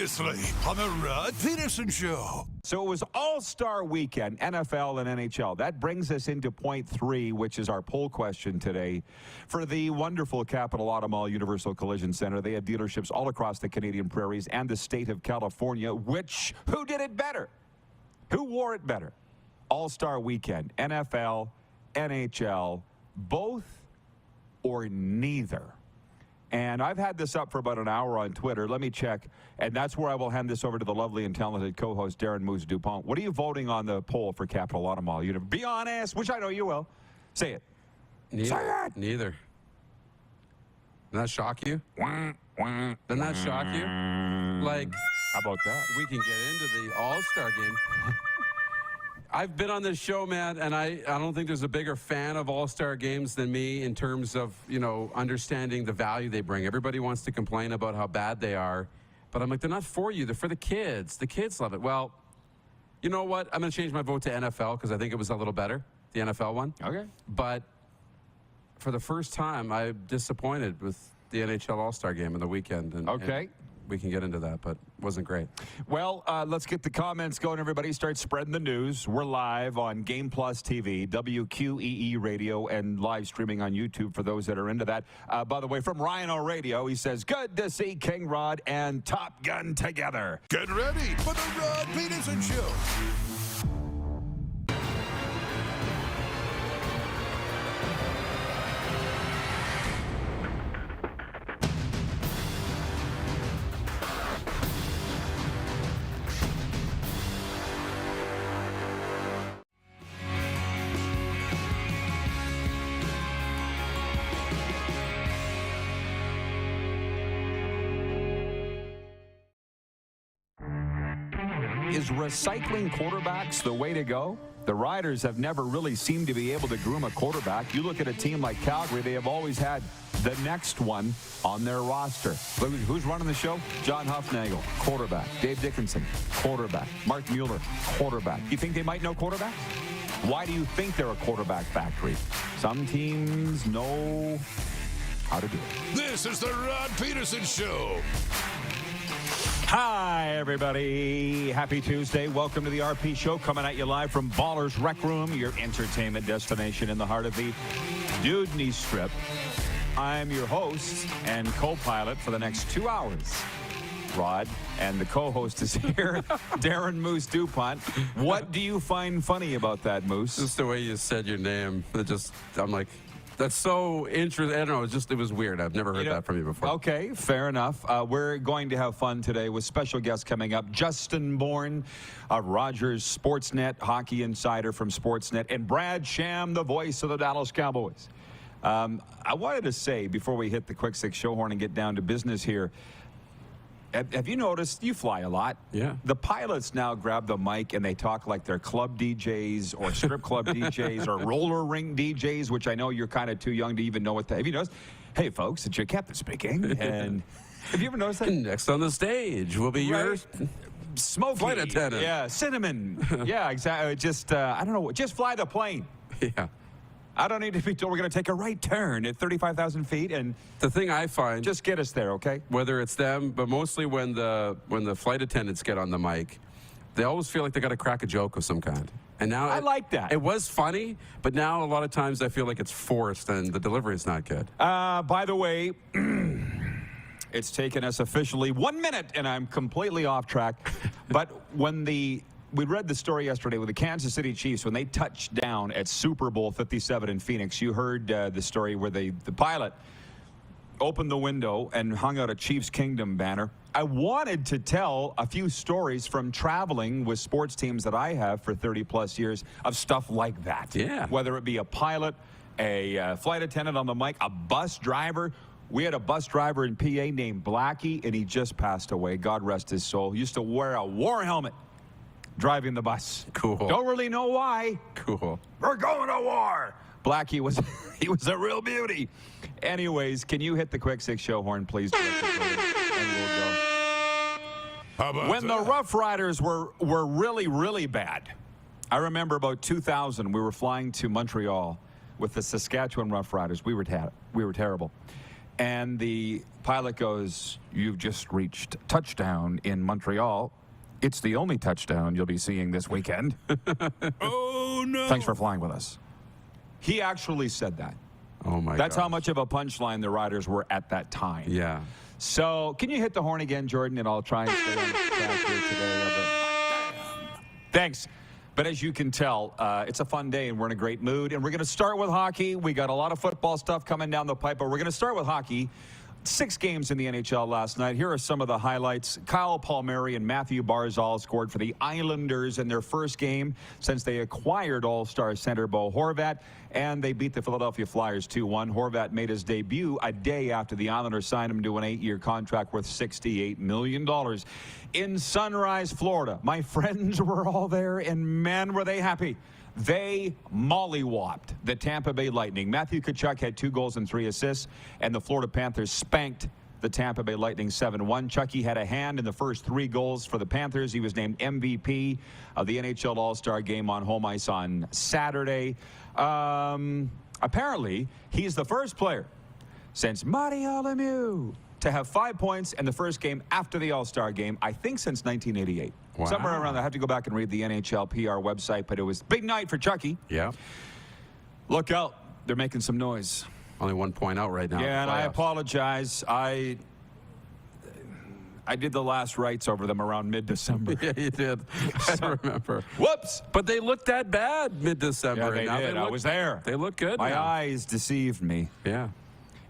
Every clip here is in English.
Previously on the Rod Pedersen Show. So it was All-Star Weekend, NFL and NHL. That brings us into point 3, which is our poll question today. For the wonderful Capital Auto Mall Universal Collision Center, they have dealerships all across the Canadian prairies and the state of California. Who did it better? Who wore it better? All-Star Weekend, NFL, NHL, both or neither? And I've had this up for about an hour on Twitter. Let me check. And that's where I will hand this over to the lovely and talented co-host, Darren Moose DuPont. What are you voting on the poll for Capital Auto Mall? Be honest, which I know you will. Say it. Neither. Say it. Neither. Doesn't that shock you? Doesn't that shock you? Like, how about that? We can get into the All-Star game. I've been on this show, man, and I don't think there's a bigger fan of All-Star games than me in terms of, understanding the value they bring. Everybody wants to complain about how bad they are, but I'm like, they're not for you. They're for the kids. The kids love it. Well, you know what? I'm going to change my vote to NFL because I think it was a little better, the NFL one. Okay. But for the first time, I'm disappointed with the NHL All-Star game in the weekend. Okay. We can get into that, but it wasn't great. Well, let's get the comments going, everybody. Start spreading the news. We're live on Game Plus TV, WQEE Radio, and live streaming on YouTube for those that are into that. By the way, from Ryan Radio, he says, good to see King Rod and Top Gun together. Get ready for the Rod Pedersen Show. Is recycling quarterbacks the way to go? The Riders have never really seemed to be able to groom a quarterback. You look at a team like Calgary, they have always had the next one on their roster. Who's running the show? John Huffnagel, quarterback. Dave Dickinson, quarterback. Mark Mueller, quarterback. You think they might know quarterback? Why do you think they're a quarterback factory? Some teams know how to do it. This is the Rod Pedersen Show. Hi, everybody. Happy Tuesday. Welcome to the RP Show, coming at you live from Ballers Rec Room, your entertainment destination in the heart of the Dudney Strip. I'm your host and co-pilot for the next 2 hours, Rod, and the co-host is here, Darren Moose DuPont. What do you find funny about that, Moose? Just the way you said your name. I'm like, that's so interesting. I don't know. It was weird. I've never heard that from you before. Okay, fair enough. We're going to have fun today with special guests coming up. Justin Bourne, Rogers Sportsnet hockey insider from Sportsnet, and Brad Sham, the voice of the Dallas Cowboys. I wanted to say, before we hit the quick six show horn and get down to business here, have you noticed, you fly a lot? Yeah. The pilots now grab the mic and they talk like they're club DJs or strip club DJs or roller rink DJs, which I know you're kind of too young to even know what that. Have you noticed? Hey, folks, it's your captain speaking. And have you ever noticed that? Next on the stage will be your Smokey. Flight attendant. Yeah, cinnamon. Yeah, exactly. Just, I don't know, just fly the plane. Yeah. I don't need to be told we're going to take a right turn at 35,000 feet. And the thing I find, just get us there, okay? Whether it's them, but mostly when the flight attendants get on the mic, they always feel like they got to crack a joke of some kind. And now I like that. It was funny, but now a lot of times I feel like it's forced and the delivery is not good. By the way, it's taken us officially 1 minute, and I'm completely off track. But when we read the story yesterday with the Kansas City Chiefs when they touched down at Super Bowl 57 in Phoenix. You heard the story where the pilot opened the window and hung out a Chiefs Kingdom banner. I wanted to tell a few stories from traveling with sports teams that I have for 30-plus years of stuff like that. Yeah. Whether it be a pilot, a flight attendant on the mic, a bus driver. We had a bus driver in PA named Blackie, and he just passed away. God rest his soul. He used to wear a war helmet driving the bus. Cool. Don't really know why. Cool. We're going to war. Blackie was a real beauty. Anyways, can you hit the quick six show horn, please? And we'll go. How about when the Rough Riders were really, really bad, I remember about 2000, we were flying to Montreal with the Saskatchewan Rough Riders. We were terrible. And the pilot goes, "You've just reached touchdown in Montreal. It's the only touchdown you'll be seeing this weekend. Oh, no. Thanks for flying with us." He actually said that. Oh, my God. That's how much of a punchline the riders were at that time. Yeah. So, can you hit the horn again, Jordan, and I'll try and stay on track here today. Thanks. But as you can tell, it's a fun day, and we're in a great mood. And we're going to start with hockey. We got a lot of football stuff coming down the pipe, but we're going to start with hockey. 6 games in the NHL last night. Here are some of the highlights. Kyle Palmieri and Matthew Barzal scored for the Islanders in their first game since they acquired All-Star center Bo Horvat, and they beat the Philadelphia Flyers 2-1. Horvat made his debut a day after the Islanders signed him to an 8-year contract worth $68 million. In Sunrise, Florida, my friends were all there, and man, were they happy. They mollywopped the Tampa Bay Lightning. Matthew Tkachuk had 2 goals and 3 assists, and the Florida Panthers spanked the Tampa Bay Lightning 7-1. Chucky had a hand in the first 3 goals for the Panthers. He was named MVP of the NHL All-Star Game on home ice on Saturday. Apparently, he's the first player since Mario Lemieux to have 5 points in the first game after the All-Star Game, I think since 1988. Wow. Somewhere around there. I have to go back and read the NHL PR website, but it was a big night for Chucky. Yeah. Look out. They're making some noise. Only 1 point out right now. Yeah, and I apologize. I did the last rites over them around mid-December. Yeah, you did. I remember. Whoops. But they looked that bad mid-December. Yeah, they did. I was there. They look good My now. eyes deceived me. Yeah.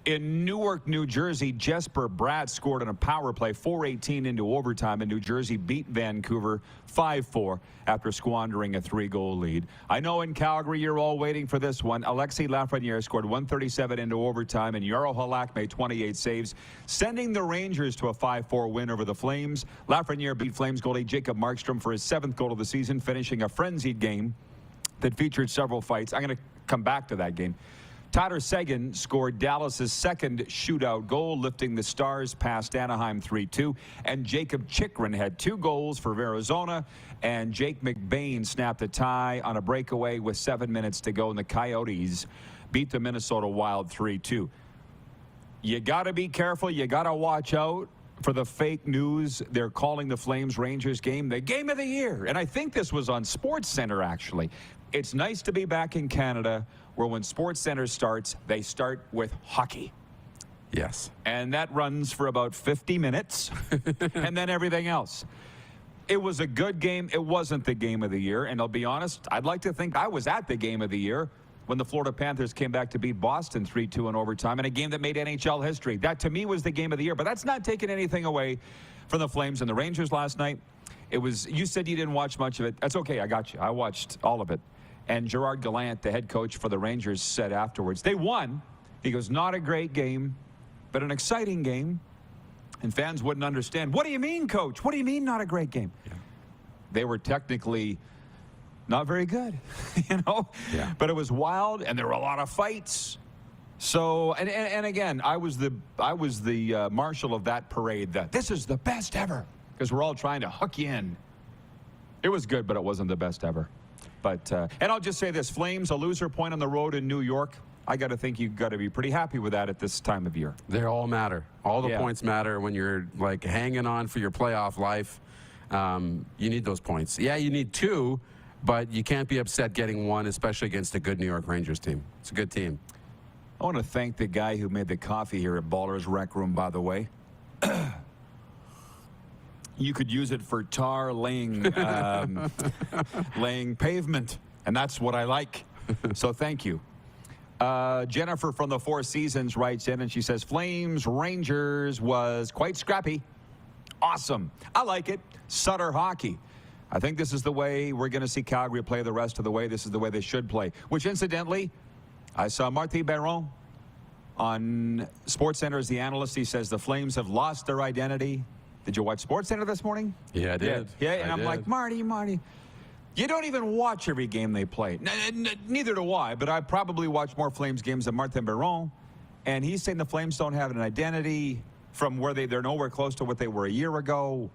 In Newark, New Jersey, Jesper Bratt scored on a power play, 4:18 into overtime, and New Jersey beat Vancouver 5-4 after squandering a 3-goal lead. I know in Calgary you're all waiting for this one. Alexis Lafreniere scored 137 into overtime, and Jaro Halak made 28 saves, sending the Rangers to a 5-4 win over the Flames. Lafreniere beat Flames goalie Jacob Markstrom for his 7th goal of the season, finishing a frenzied game that featured several fights. I'm going to come back to that game. Tyler Seguin scored Dallas's 2nd shootout goal, lifting the Stars past Anaheim 3-2. And Jacob Chychrun had 2 goals for Arizona. And Jake McBain snapped a tie on a breakaway with 7 minutes to go. And the Coyotes beat the Minnesota Wild 3-2. You got to be careful. You got to watch out for the fake news. They're calling the Flames-Rangers game the game of the year. And I think this was on SportsCenter, actually. It's nice to be back in Canada, where when SportsCenter starts, they start with hockey. Yes. And that runs for about 50 minutes, and then everything else. It was a good game. It wasn't the game of the year. And I'll be honest, I'd like to think I was at the game of the year when the Florida Panthers came back to beat Boston 3-2 in overtime in a game that made NHL history. That, to me, was the game of the year. But that's not taking anything away from the Flames and the Rangers last night. It was, you said you didn't watch much of it. That's okay. I got you. I watched all of it. And Gerard Gallant, the head coach for the Rangers, said afterwards, they won. He goes, not a great game, but an exciting game. And fans wouldn't understand. What do you mean, coach? What do you mean not a great game? Yeah. They were technically not very good, you know? Yeah. But it was wild, and there were a lot of fights. So, and again, I was the marshal of that parade. That this is the best ever, because we're all trying to hook you in. It was good, but it wasn't the best ever. But and I'll just say this: Flames, a loser point on the road in New York. I got to think you've got to be pretty happy with that at this time of year. They all matter. All the points matter when you're like hanging on for your playoff life. You need those points. Yeah, you need 2, but you can't be upset getting 1, especially against a good New York Rangers team. It's a good team. I want to thank the guy who made the coffee here at Baller's Rec Room, by the way. You could use it for tar laying pavement, and that's what I like. So thank you. Jennifer from the Four Seasons writes in, and she says, Flames Rangers was quite scrappy. Awesome. I like it. Sutter hockey. I think this is the way we're going to see Calgary play the rest of the way. This is the way they should play. Which, incidentally, I saw Marty Baron on SportsCenter as the analyst. He says the Flames have lost their identity. Did you watch SportsCenter this morning? Yeah, I did. Yeah, and I'm like, Marty, you don't even watch every game they play. Neither do I, but I probably watch more Flames games than Martin Baron. And he's saying the Flames don't have an identity from where they're nowhere close to what they were a year ago.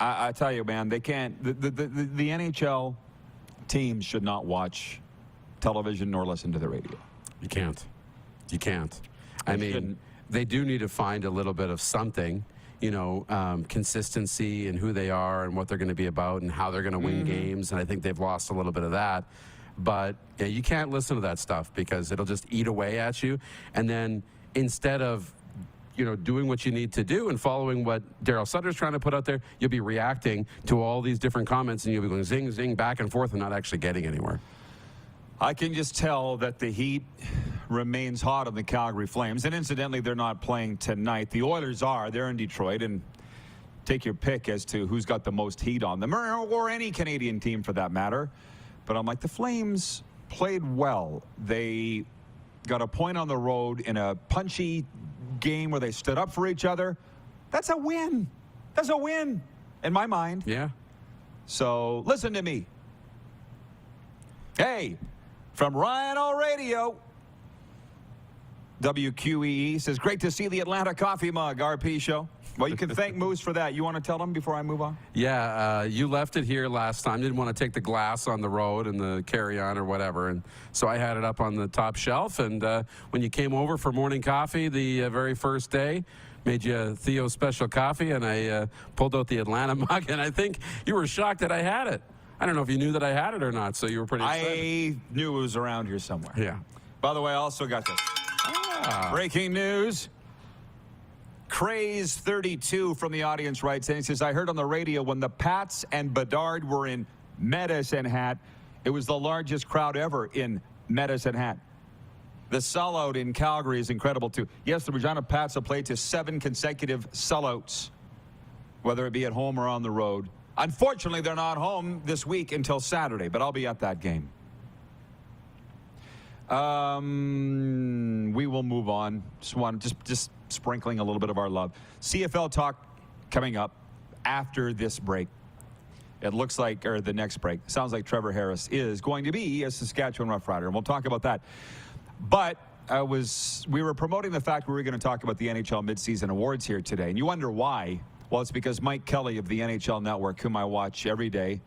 I tell you, man, they can't. The NHL teams should not watch television nor listen to the radio. You can't. You can't. I mean, they do need to find a little bit of something, consistency in who they are and what they're going to be about and how they're going to win games. And I think they've lost a little bit of that. But you can't listen to that stuff because it'll just eat away at you. And then instead of doing what you need to do and following what Daryl Sutter's trying to put out there, you'll be reacting to all these different comments and you'll be going zing, zing, back and forth and not actually getting anywhere. I can just tell that the heat remains hot on the Calgary Flames. And incidentally, they're not playing tonight. The Oilers are. They're in Detroit. And take your pick as to who's got the most heat on them, or any Canadian team for that matter. But I'm like, the Flames played well. They got a point on the road in a punchy game where they stood up for each other. That's a win. That's a win in my mind. Yeah. So listen to me. Hey, from Ryan O Radio, WQEE says, great to see the Atlanta coffee mug, RP show. Well, you can thank Moose for that. You want to tell him before I move on? Yeah, you left it here last time. Didn't want to take the glass on the road and the carry-on or whatever. And so I had it up on the top shelf. And when you came over for morning coffee the very first day, made you Theo's special coffee, and I pulled out the Atlanta mug. And I think you were shocked that I had it. I don't know if you knew that I had it or not, so you were pretty excited. I knew it was around here somewhere. Yeah. By the way, I also got this. Breaking news. Craze 32 from the audience writes in. He says, I heard on the radio when the Pats and Bedard were in Medicine Hat, it was the largest crowd ever in Medicine Hat. The sellout in Calgary is incredible, too. Yes, the Regina Pats have played to 7 consecutive sellouts, whether it be at home or on the road. Unfortunately, they're not home this week until Saturday, but I'll be at that game. We will move on. Just sprinkling a little bit of our love. CFL talk coming up after this break. It looks like, or the next break, sounds like Trevor Harris is going to be a Saskatchewan Roughrider, and we'll talk about that. But we were promoting the fact we were going to talk about the NHL midseason awards here today, and you wonder why. Well, it's because Mike Kelly of the NHL Network, whom I watch every day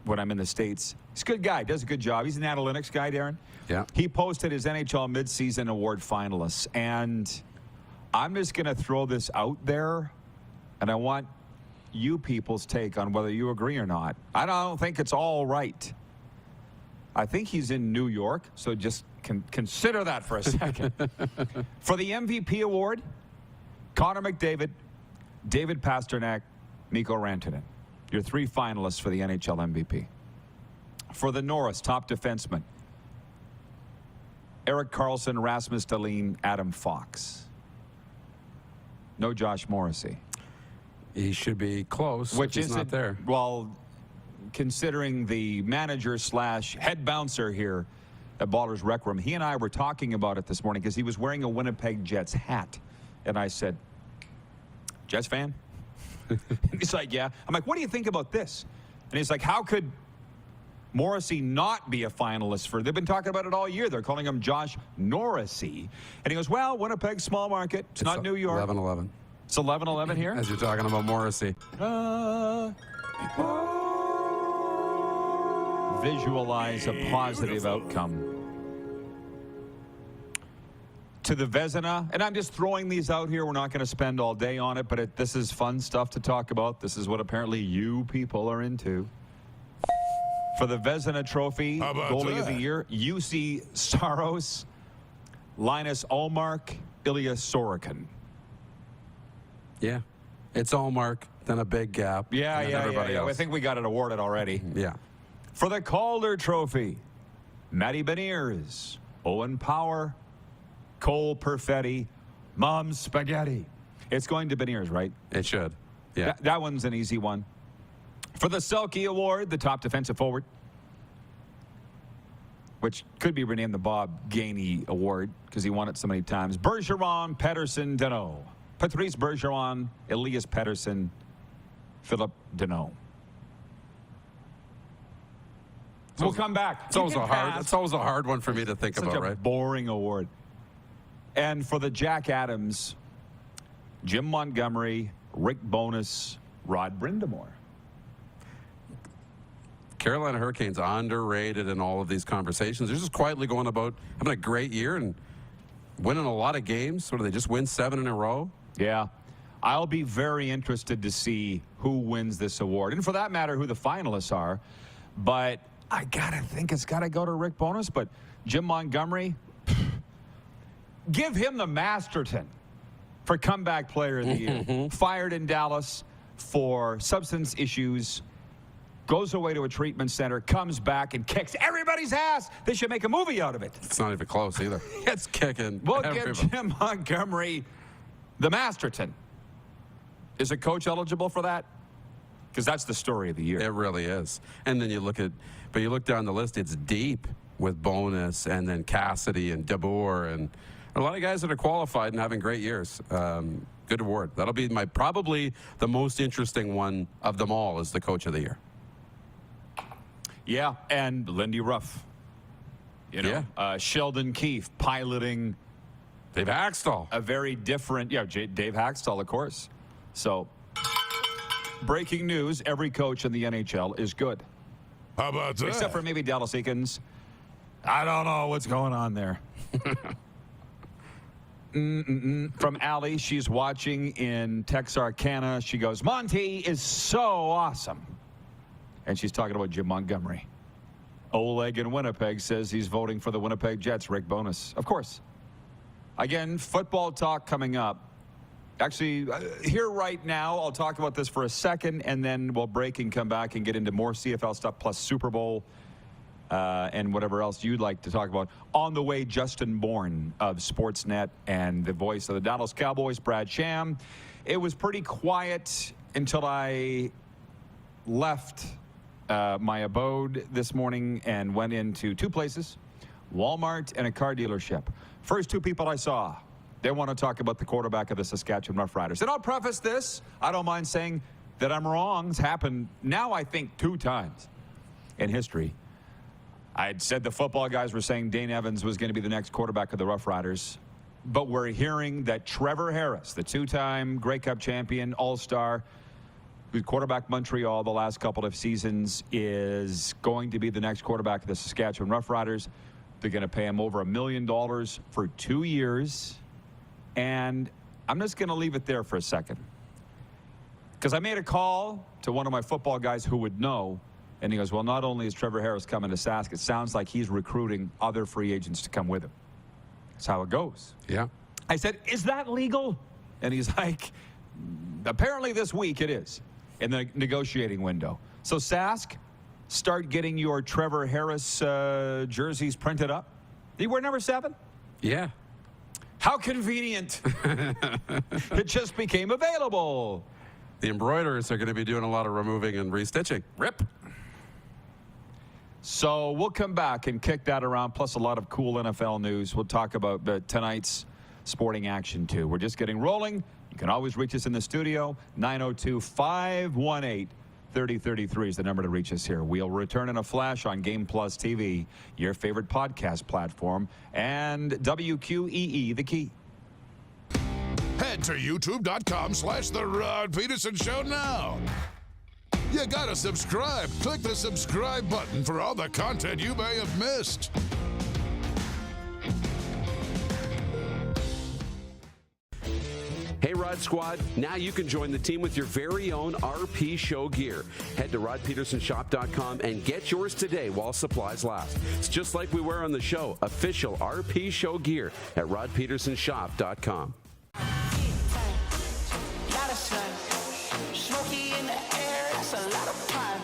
when I'm in the States, he's a good guy, does a good job. He's an analytics guy, Darren. Yeah. He posted his NHL midseason award finalists, and I'm just going to throw this out there, and I want you people's take on whether you agree or not. I don't think it's all right. I think he's in New York, so just consider that for a second. For the MVP award, Connor McDavid, David Pastrnak, Mikko Rantanen. Your 3 finalists for the NHL MVP. For the Norris, top defenseman, Erik Karlsson, Rasmus Dahlin, Adam Fox. No Josh Morrissey. He should be close, which is not there. Well, considering the manager / head bouncer here at Ballers Rec Room, he and I were talking about it this morning because he was wearing a Winnipeg Jets hat. And I said, Jets fan? He's like, yeah. I'm like, what do you think about this? And he's like, how could Morrissey not be a finalist for? They've been talking about it all year. They're calling him Josh Norrissey. And he goes, well, Winnipeg, small market. It's not New York. 11-11. It's 11-11 here? As you're talking about Morrissey. Visualize a positive outcome. To the Vezina, and I'm just throwing these out here. We're not going to spend all day on it, but this is fun stuff to talk about. This is what apparently you people are into. For the Vezina Trophy, goalie of the year, UC Saros, Linus Ullmark, Ilya Sorokin. Yeah. It's Ullmark, then a big gap. Yeah. Else. I think we got it awarded already. Yeah. For the Calder Trophy, Matty Beniers, Owen Power, Cole Perfetti, Mom Spaghetti. It's going to Beniers, right? It should. Yeah. That one's an easy one. For the Selke Award, the top defensive forward, which could be renamed the Bob Gainey Award because he won it so many times. Bergeron, Pedersen, Danault. Patrice Bergeron, Elias Pedersen, Philip Danault. We'll come back. It's always a hard one for me to think about, right? Boring award. And for the Jack Adams, Jim Montgomery, Rick Bowness, Rod Brindamore. Carolina Hurricanes underrated in all of these conversations. They're just quietly going about having a great year and winning a lot of games. What do they just win 7 in a row? Yeah. I'll be very interested to see who wins this award. And for that matter, who the finalists are. But I got to think it's got to go to Rick Bowness. But Jim Montgomery, give him the Masterton for comeback player of the year. Fired in Dallas for substance issues. Goes away to a treatment center, comes back and kicks everybody's ass. They should make a movie out of it. It's not even close either. It's kicking. We'll give Jim Montgomery the Masterton. Is a coach eligible for that? Because that's the story of the year. It really is. And then you look down the list, it's deep with Bonus and then Cassidy and DeBoer and a lot of guys that are qualified and having great years. Good award. That'll be probably the most interesting one of them all is the coach of the year. Yeah, and Lindy Ruff. Sheldon Keefe piloting Dave Haxtell. A very different, Dave Haxtell, of course. So, breaking news, every coach in the NHL is good. How about that? Except for maybe Dallas Eakins. I don't know what's going on there. From Allie, she's watching in Texarkana. She goes, Monty is so awesome. And she's talking about Jim Montgomery. Oleg in Winnipeg says he's voting for the Winnipeg Jets, Rick Bowness. Of course. Again, football talk coming up. Actually, here right now, I'll talk about this for a second, and then we'll break and come back and get into more CFL stuff, plus Super Bowl and whatever else you'd like to talk about. On the way, Justin Bourne of Sportsnet and the voice of the Dallas Cowboys, Brad Sham. It was pretty quiet until I left my abode this morning and went into two places, Walmart and a car dealership. First two people I saw, they want to talk about the quarterback of the Saskatchewan Roughriders. And I'll preface this. I don't mind saying that I'm wrong. It's happened now, I think, 2 times in history. I'd said the football guys were saying Dane Evans was going to be the next quarterback of the Roughriders. But we're hearing that Trevor Harris, the 2-time Grey Cup champion, all-star, who's quarterback Montreal the last couple of seasons, is going to be the next quarterback of the Saskatchewan Roughriders. They're going to pay him over $1 million for 2 years. And I'm just going to leave it there for a second. Because I made a call to one of my football guys who would know. And he goes, well, not only is Trevor Harris coming to Sask, it sounds like he's recruiting other free agents to come with him. That's how it goes. Yeah. I said, is that legal? And he's like, apparently this week it is in the negotiating window. So Sask, start getting your Trevor Harris jerseys printed up. Do you wear number 7? Yeah. How convenient. It just became available. The embroiderers are going to be doing a lot of removing and restitching. Rip. So we'll come back and kick that around, plus a lot of cool NFL news. We'll talk about tonight's sporting action, too. We're just getting rolling. You can always reach us in the studio. 902-518-3033 is the number to reach us here. We'll return in a flash on Game Plus TV, your favorite podcast platform, and WQEE, the key. Head to youtube.com/The Rod Pedersen Show now. You gotta subscribe. Click the subscribe button for all the content you may have missed. Hey, Rod Squad, now you can join the team with your very own RP Show gear. Head to rodpedersenshop.com and get yours today while supplies last. It's just like we wear on the show, official RP Show gear at rodpedersenshop.com. Smoky in the air, that's a lot of fun.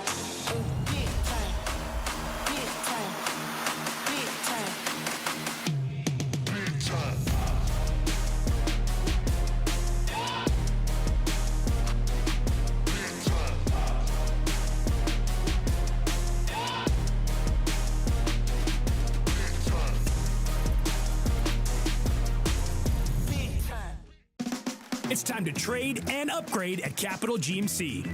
Big time, big time, big time, big time. It's time to trade and upgrade at Capital GMC.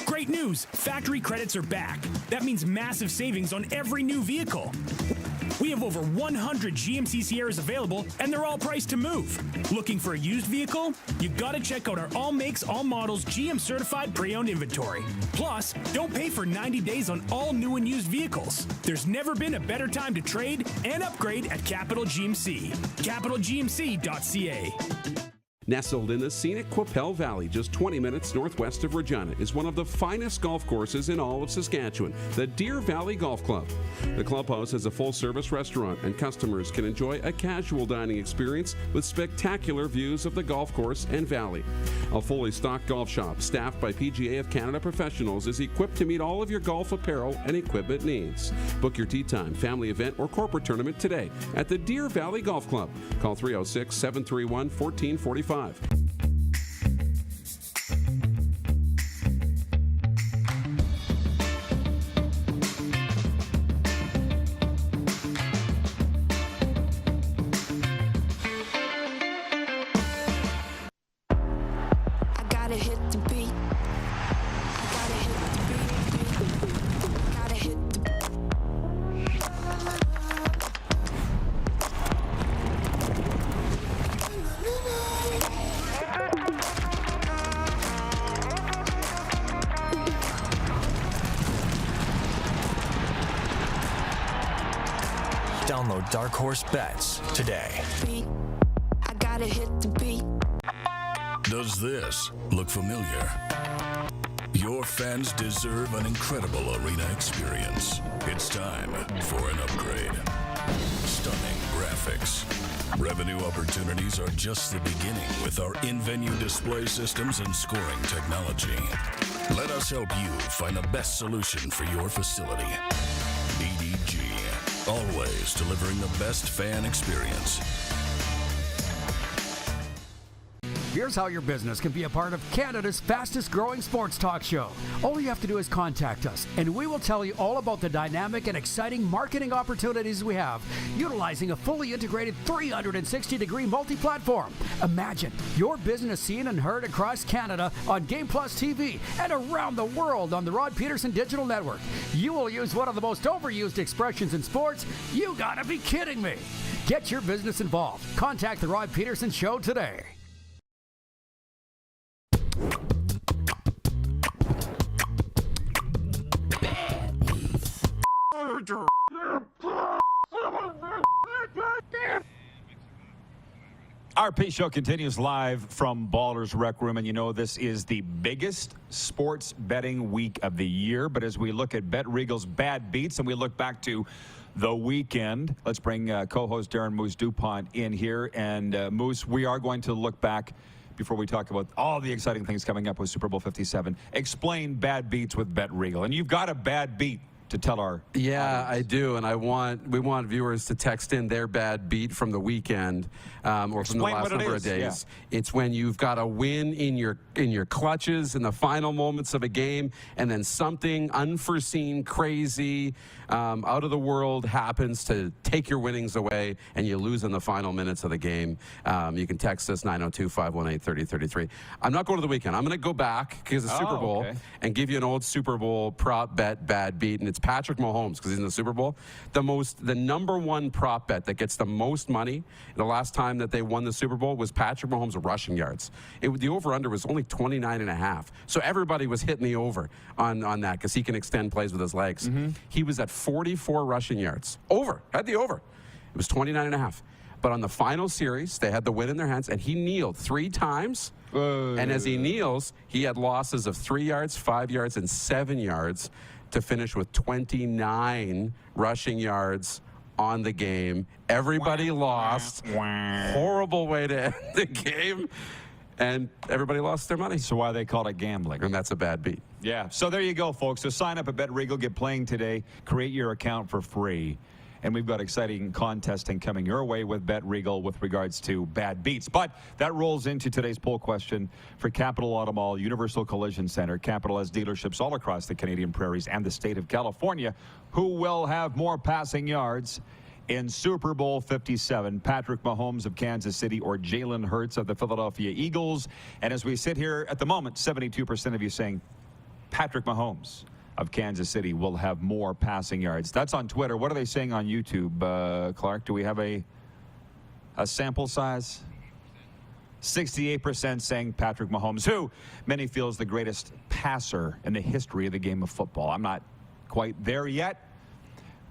Great news, factory credits are back. That means massive savings on every new vehicle. We have over 100 GMC Sierras available, and they're all priced to move. Looking for a used vehicle? You gotta check out our all makes, all models, GM certified pre-owned inventory. Plus, don't pay for 90 days on all new and used vehicles. There's never been a better time to trade and upgrade at Capital GMC. CapitalGMC.ca. Nestled in the scenic Qu'Appelle Valley, just 20 minutes northwest of Regina, is one of the finest golf courses in all of Saskatchewan, the Deer Valley Golf Club. The clubhouse has a full-service restaurant, and customers can enjoy a casual dining experience with spectacular views of the golf course and valley. A fully stocked golf shop, staffed by PGA of Canada professionals, is equipped to meet all of your golf apparel and equipment needs. Book your tee time, family event, or corporate tournament today at the Deer Valley Golf Club. Call 306-731-1445. Download Dark Horse Bets today. I gotta hit the beat. Does this look familiar? Your fans deserve an incredible arena experience. It's time for an upgrade. Stunning graphics. Revenue opportunities are just the beginning with our in-venue display systems and scoring technology. Let us help you find the best solution for your facility. DDG. Always delivering the best fan experience. Here's how your business can be a part of Canada's fastest growing sports talk show. All you have to do is contact us, and we will tell you all about the dynamic and exciting marketing opportunities we have, utilizing a fully integrated 360-degree multi-platform. Imagine your business seen and heard across Canada on Game Plus TV and around the world on the Rod Pedersen Digital Network. You will use one of the most overused expressions in sports. You gotta be kidding me. Get your business involved. Contact the Rod Pedersen Show today. RP Show continues live from Ballers Rec Room, and you know this is the biggest sports betting week of the year. But as we look at Bet Regal's bad beats and we look back to the weekend, let's bring co-host Darren Moose DuPont in here. And Moose, we are going to look back before we talk about all the exciting things coming up with Super Bowl 57. Explain bad beats with Bet Regal, and you've got a bad beat to tell our audience. I do, and we want viewers to text in their bad beat from the weekend or from the last number of days. Yeah. It's when you've got a win in your clutches in the final moments of a game, and then something unforeseen, crazy, out of the world happens to take your winnings away, and you lose in the final minutes of the game. You can text us 902-518-3033. I'm not going to the weekend. I'm going to go back because it's Super Bowl and give you an old Super Bowl prop bet bad beat, and it's Patrick Mahomes because he's in the Super Bowl. The number one prop bet that gets the most money the last time that they won the Super Bowl was Patrick Mahomes rushing yards. The over-under was only 29.5. So everybody was hitting the over on that because he can extend plays with his legs. Mm-hmm. He was at 44 rushing yards. Had the over. It was 29.5. But on the final series, they had the win in their hands, and he kneeled 3 times. And as he kneels, he had losses of 3 yards, 5 yards, and 7 yards to finish with 29 rushing yards on the game. Everybody lost. Horrible way to end the game. And everybody lost their money. So why they call it gambling. And that's a bad beat. Yeah. So there you go, folks. So sign up at Bet Regal. Get playing today. Create your account for free. And we've got exciting contesting coming your way with Bet Regal with regards to bad beats. But that rolls into today's poll question for Capital Auto Mall, Universal Collision Center. Capital has dealerships all across the Canadian prairies and the state of California. Who will have more passing yards in Super Bowl 57? Patrick Mahomes of Kansas City or Jalen Hurts of the Philadelphia Eagles? And as we sit here at the moment, 72% of you saying Patrick Mahomes of Kansas City will have more passing yards. That's on Twitter. What are they saying on YouTube, Clark? Do we have a sample size? 68% saying Patrick Mahomes, who many feel is the greatest passer in the history of the game of football. I'm not quite there yet,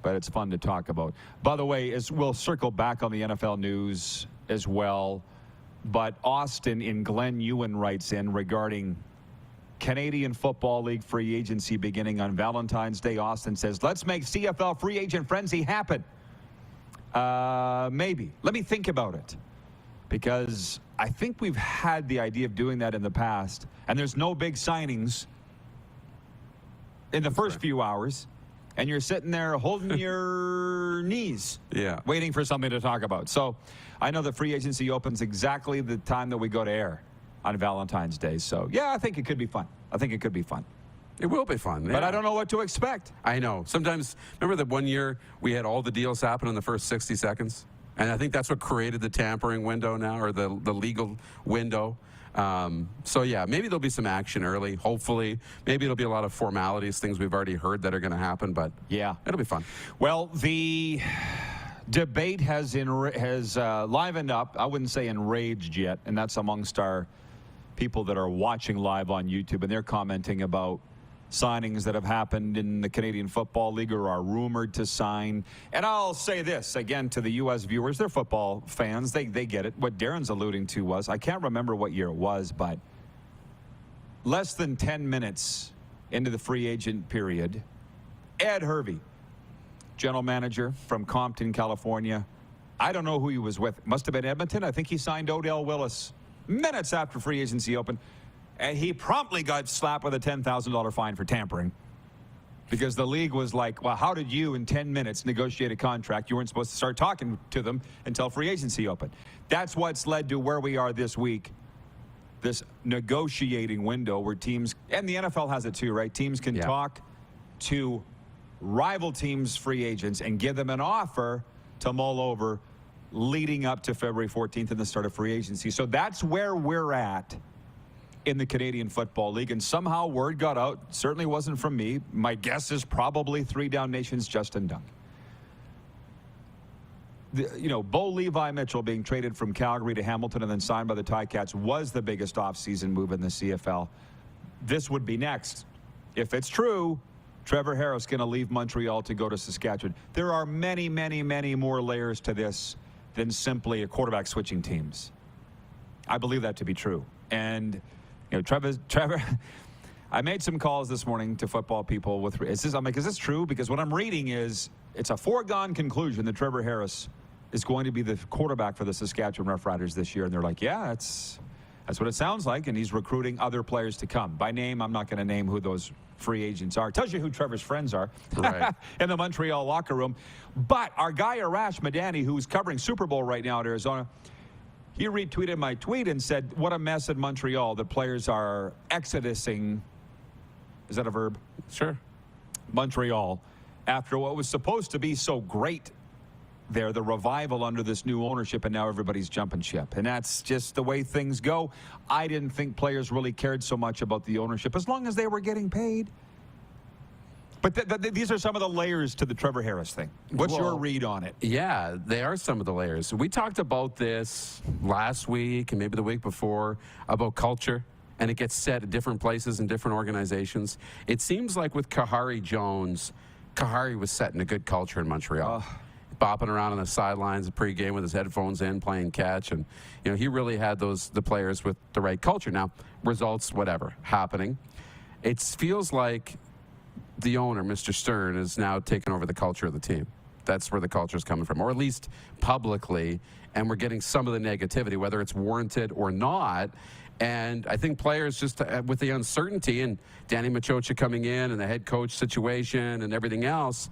but it's fun to talk about. By the way, we'll circle back on the NFL news as well, but Austin in Glen Ewan writes in regarding Canadian Football League free agency beginning on Valentine's Day. Austin says, let's make CFL free agent frenzy happen. Maybe. Let me think about it. Because I think we've had the idea of doing that in the past, and there's no big signings in the first few hours, and you're sitting there holding your knees, waiting for something to talk about. So I know that free agency opens exactly the time that we go to air on Valentine's Day. So, yeah, I think it could be fun. It will be fun. But I don't know what to expect. I know. Sometimes, remember that one year we had all the deals happen in the first 60 seconds? And I think that's what created the tampering window now, or the legal window. So, yeah, maybe there'll be some action early, hopefully. Maybe it'll be a lot of formalities, things we've already heard that are going to happen. But, yeah, it'll be fun. Well, the debate has livened up. I wouldn't say enraged yet, and that's amongst our people that are watching live on YouTube, and they're commenting about signings that have happened in the Canadian Football League or are rumored to sign. And I'll say this, again, to the U.S. viewers, they're football fans. They get it. What Darren's alluding to was, I can't remember what year it was, but less than 10 minutes into the free agent period, Ed Hervey, general manager from Compton, California. I don't know who he was with. Must have been Edmonton. I think he signed Odell Willis minutes after free agency opened. And he promptly got slapped with a $10,000 fine for tampering. Because the league was like, well, how did you in 10 minutes negotiate a contract? You weren't supposed to start talking to them until free agency opened. That's what's led to where we are this week. This negotiating window where teams, and the NFL has it too, right? Teams can talk to rival teams' free agents and give them an offer to mull over leading up to February 14th and the start of free agency. So that's where we're at in the Canadian Football League, and somehow word got out. Certainly wasn't from me. My guess is probably 3 Down Nation's Justin Dunk. Bo Levi Mitchell being traded from Calgary to Hamilton and then signed by the Ticats was the biggest offseason move in the CFL. This would be next. If it's true, Trevor Harris going to leave Montreal to go to Saskatchewan. There are many, many, many more layers to this than simply a quarterback switching teams. I believe that to be true. And Trevor, I made some calls this morning to football people I'm like, is this true? Because what I'm reading is it's a foregone conclusion that Trevor Harris is going to be the quarterback for the Saskatchewan Roughriders this year. And they're like, yeah, that's what it sounds like. And he's recruiting other players to come. By name, I'm not going to name who those free agents are. It tells you who Trevor's friends are in the Montreal locker room. But our guy, Arash Madani, who's covering Super Bowl right now at Arizona, he retweeted my tweet and said, what a mess in Montreal. The players are exodusing. Is that a verb? Sure. Montreal. After what was supposed to be so great there, the revival under this new ownership, and now everybody's jumping ship. And that's just the way things go. I didn't think players really cared so much about the ownership as long as they were getting paid. But these are some of the layers to the Trevor Harris thing. What's your read on it? Yeah, they are some of the layers. We talked about this last week and maybe the week before about culture, and it gets set at different places in different organizations. It seems like with Kahari Jones, Kahari was setting a good culture in Montreal. Bopping around on the sidelines pregame with his headphones in, playing catch, and he really had the players with the right culture. Now, results, whatever, happening. It feels like the owner, Mr. Stern, is now taking over the culture of the team. That's where the culture is coming from, or at least publicly, and we're getting some of the negativity, whether it's warranted or not. And I think players just, with the uncertainty and Danny Machocha coming in and the head coach situation and everything else,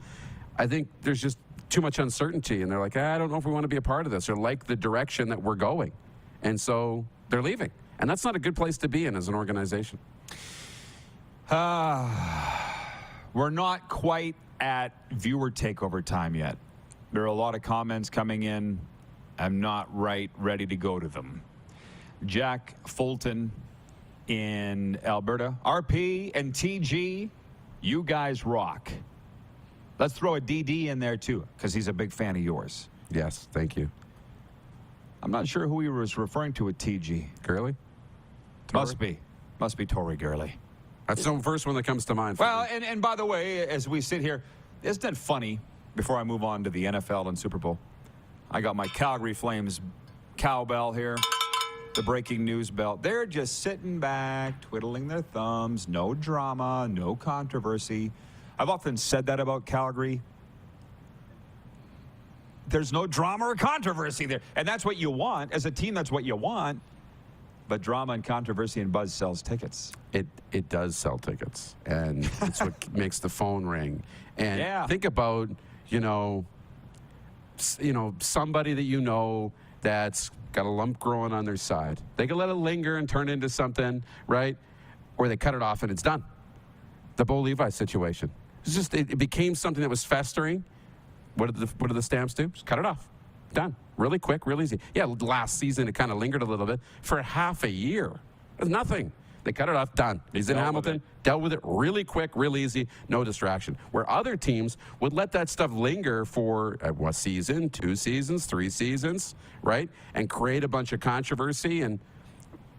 I think there's just too much uncertainty, and they're like, I don't know if we want to be a part of this or like the direction that we're going. And so they're leaving. And that's not a good place to be in as an organization. We're not quite at viewer takeover time yet. There are a lot of comments coming in. I'm not ready to go to them. Jack Fulton in Alberta. RP and TG, You guys rock. Let's throw a DD in there, too, because he's a big fan of yours. Yes, thank you. I'm not sure who he was referring to with TG. Gurley? Must be Torrey Gurley. That's the first one that comes to mind. Well, and by the way, as we sit here, isn't it funny, before I move on to the NFL and Super Bowl, I got my Calgary Flames cowbell here, the breaking news bell. They're just sitting back, twiddling their thumbs, no drama, no controversy. I've often said that about Calgary. There's no drama or controversy there. And that's what you want. As a team, that's what you want. But drama and controversy and buzz sells tickets. It does sell tickets, and it's what makes the phone ring. And think about, somebody that that's got a lump growing on their side. They can let it linger and turn into something, right? Or they cut it off and it's done. The Bo Levi situation. It's just it became something that was festering. What did the Stamps do? Just cut it off. Done. Really quick, real easy. Yeah, last season it kind of lingered a little bit. For half a year, it was nothing. They cut it off, done. He's in Hamilton, dealt with it really quick, real easy, no distraction. Where other teams would let that stuff linger for a season, 2 seasons, 3 seasons, right? And create a bunch of controversy. And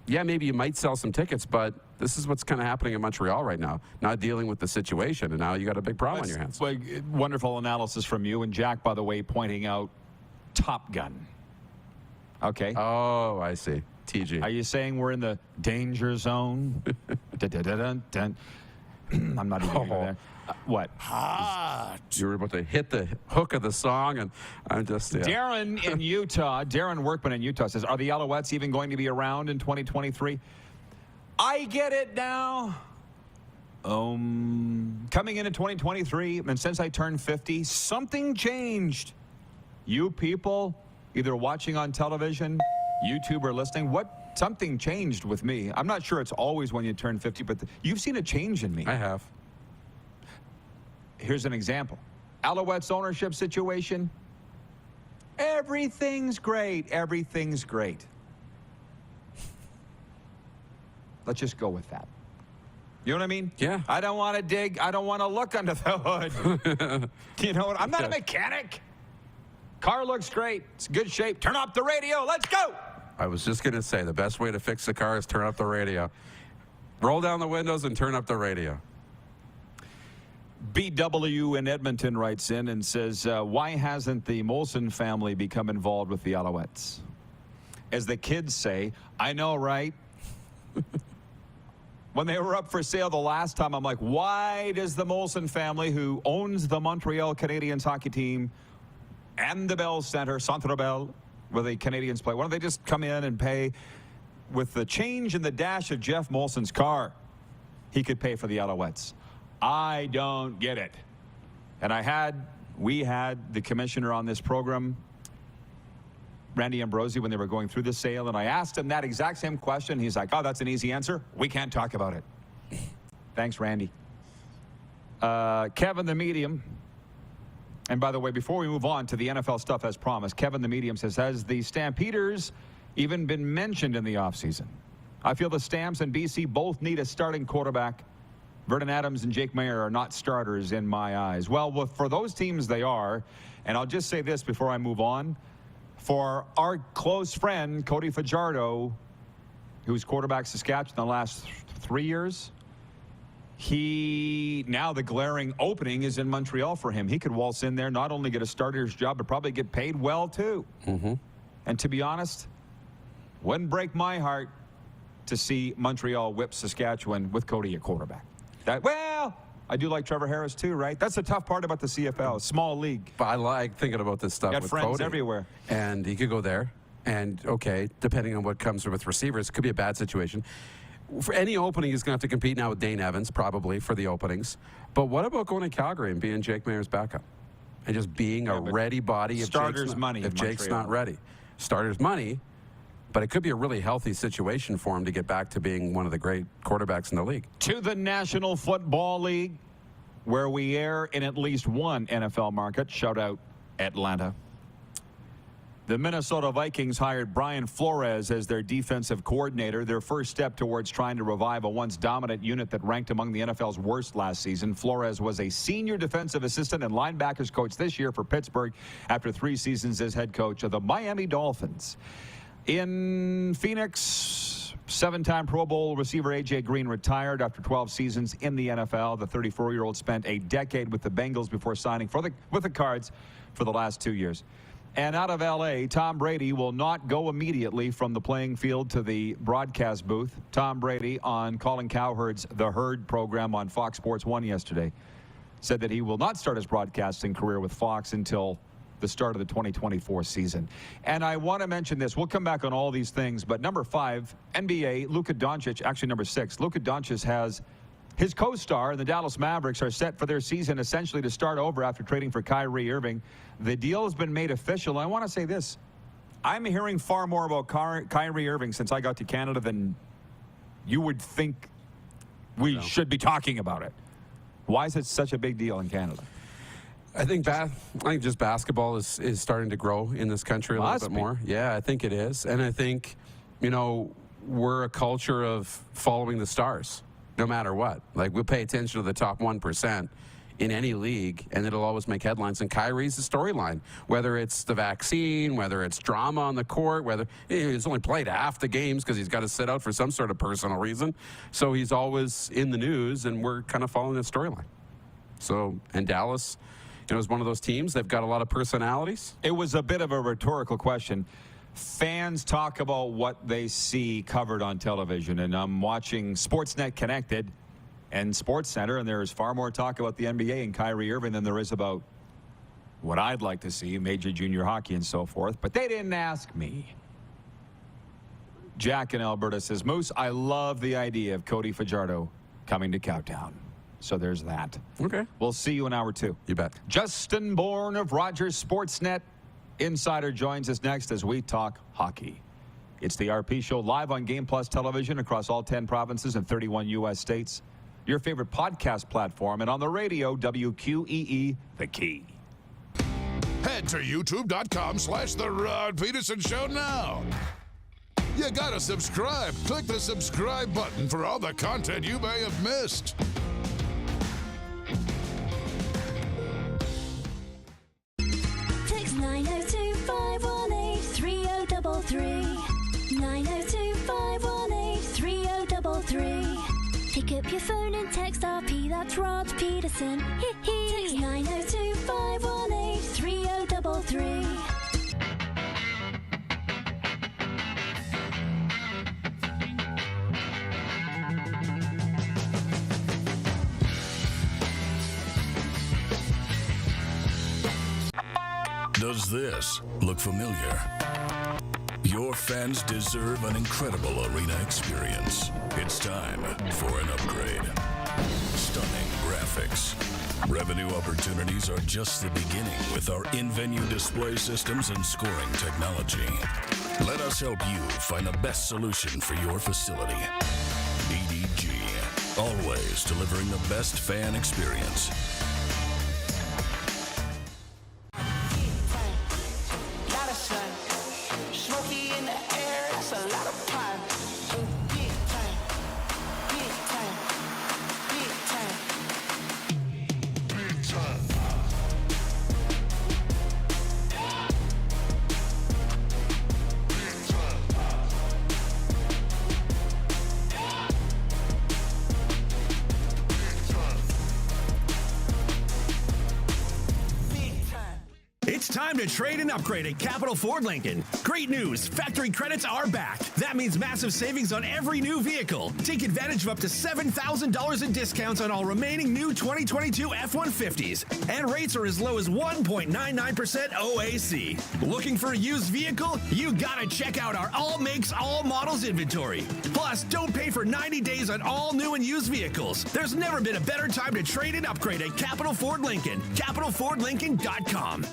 yeah, maybe you might sell some tickets, but this is what's kind of happening in Montreal right now. Not dealing with the situation, and now you got a big problem on your hands. Wonderful analysis from you. And Jack, by the way, pointing out Top Gun. Okay. Oh, I see. TG. Are you saying we're in the danger zone? I'm not even there. What? You were about to hit the hook of the song, and I'm just... Yeah. Darren in Utah, Darren Workman in Utah says, are the Alouettes even going to be around in 2023? I get it now. Coming into 2023, and since I turned 50, something changed. You people, either watching on television, YouTube, or listening, something changed with me. I'm not sure it's always when you turn 50, but you've seen a change in me. I have. Here's an example. Alouettes ownership situation. Everything's great. Everything's great. Let's just go with that. You know what I mean? Yeah. I don't want to dig. I don't want to look under the hood. You know what? I'm not a mechanic. Car looks great. It's in good shape. Turn up the radio. Let's go. I was just going to say, the best way to fix the car is turn up the radio. Roll down the windows and turn up the radio. BW in Edmonton writes in and says, why hasn't the Molson family become involved with the Alouettes? As the kids say, I know, right? When they were up for sale the last time, I'm like, why does the Molson family, who owns the Montreal Canadiens hockey team and the Bell Center, Centre Bell, where the Canadians play, why don't they just come in and pay with the change in the dash of Jeff Molson's car? He could pay for the Alouettes. I don't get it. And we had the commissioner on this program, Randy Ambrosi, when they were going through the sale, and I asked him that exact same question. He's like, oh, that's an easy answer. We can't talk about it. Thanks, Randy. Kevin the Medium. And by the way, before we move on to the NFL stuff as promised, Kevin the Medium says, has the Stampeders even been mentioned in the offseason? I feel the Stamps and BC both need a starting quarterback. Vernon Adams and Jake Mayer are not starters in my eyes. Well, for those teams, they are. And I'll just say this before I move on. For our close friend, Cody Fajardo, who's quarterback Saskatchewan the last 3 years, now the glaring opening is in Montreal for him. He could waltz in there, not only get a starter's job, but probably get paid well, too. Mm-hmm. And to be honest, wouldn't break my heart to see Montreal whip Saskatchewan with Cody at quarterback. I do like Trevor Harris, too, right? That's the tough part about the CFL, small league. But I like thinking about this stuff Got with friends Cody. everywhere. And he could go there. And, okay, depending on what comes with receivers, it could be a bad situation. For any opening, he's going to have to compete now with Dane Evans, probably, for the openings. But what about going to Calgary and being Jake Mayer's backup? And just being a ready body if Jake's not ready. Starter's money, but it could be a really healthy situation for him to get back to being one of the great quarterbacks in the league. To the National Football League, where we air in at least one NFL market. Shout out Atlanta. The Minnesota Vikings hired Brian Flores as their defensive coordinator, their first step towards trying to revive a once dominant unit that ranked among the NFL's worst last season. Flores was a senior defensive assistant and linebackers coach this year for Pittsburgh after 3 seasons as head coach of the Miami Dolphins. In Phoenix, 7-time Pro Bowl receiver A.J. Green retired after 12 seasons in the NFL. The 34-year-old spent a decade with the Bengals before signing with the Cards for the last 2 years. And out of L.A., Tom Brady will not go immediately from the playing field to the broadcast booth. Tom Brady, on Colin Cowherd's The Herd program on Fox Sports 1 yesterday, said that he will not start his broadcasting career with Fox until the start of the 2024 season. And I want to mention this. We'll come back on all these things, but number 5, NBA, Luka Doncic, actually number 6. Luka Doncic has his co-star, the Dallas Mavericks, are set for their season essentially to start over after trading for Kyrie Irving. The deal has been made official. I want to say this. I'm hearing far more about Kyrie Irving since I got to Canada than you would think we should be talking about it. Why is it such a big deal in Canada? I think just basketball is starting to grow in this country a little bit more. Yeah, I think it is. And I think, we're a culture of following the stars. No matter what. Like, we'll pay attention to the top 1% in any league, and it'll always make headlines. And Kyrie's the storyline, whether it's the vaccine, whether it's drama on the court, whether he's only played half the games because he's got to sit out for some sort of personal reason. So he's always in the news, and we're kind of following the storyline. So, and Dallas, is one of those teams. They've got a lot of personalities. It was a bit of a rhetorical question. Fans talk about what they see covered on television, and I'm watching Sportsnet Connected and SportsCenter, and there is far more talk about the NBA and Kyrie Irving than there is about what I'd like to see, major junior hockey and so forth. But they didn't ask me. Jack in Alberta says, Moose, I love the idea of Cody Fajardo coming to Cowtown. So there's that. Okay. We'll see you in hour 2. You bet. Justin Bourne of Rogers Sportsnet Insider joins us next as we talk hockey. It's the RP Show live on Game Plus television across all 10 provinces and 31 U.S. states. Your favorite podcast platform, and on the radio, WQEE, The Key. Head to youtube.com/The Rod Pedersen Show now. You gotta subscribe. Click the subscribe button for all the content you may have missed. Text 902-518-3033. 902-518-3033. Pick up your phone and text RP, that's Rod Pedersen. Text 902-518-3033. Does this look familiar? Your fans deserve an incredible arena experience. It's time for an upgrade. Stunning graphics. Revenue opportunities are just the beginning with our in-venue display systems and scoring technology. Let us help you find the best solution for your facility. EDG, always delivering the best fan experience. It's time to trade and upgrade at Capital Ford Lincoln. Great news, factory credits are back. That means massive savings on every new vehicle. Take advantage of up to $7,000 in discounts on all remaining new 2022 F-150s. And rates are as low as 1.99% OAC. Looking for a used vehicle? You gotta check out our all makes, all models inventory. Plus, don't pay for 90 days on all new and used vehicles. There's never been a better time to trade and upgrade at Capital Ford Lincoln. CapitalFordLincoln.com.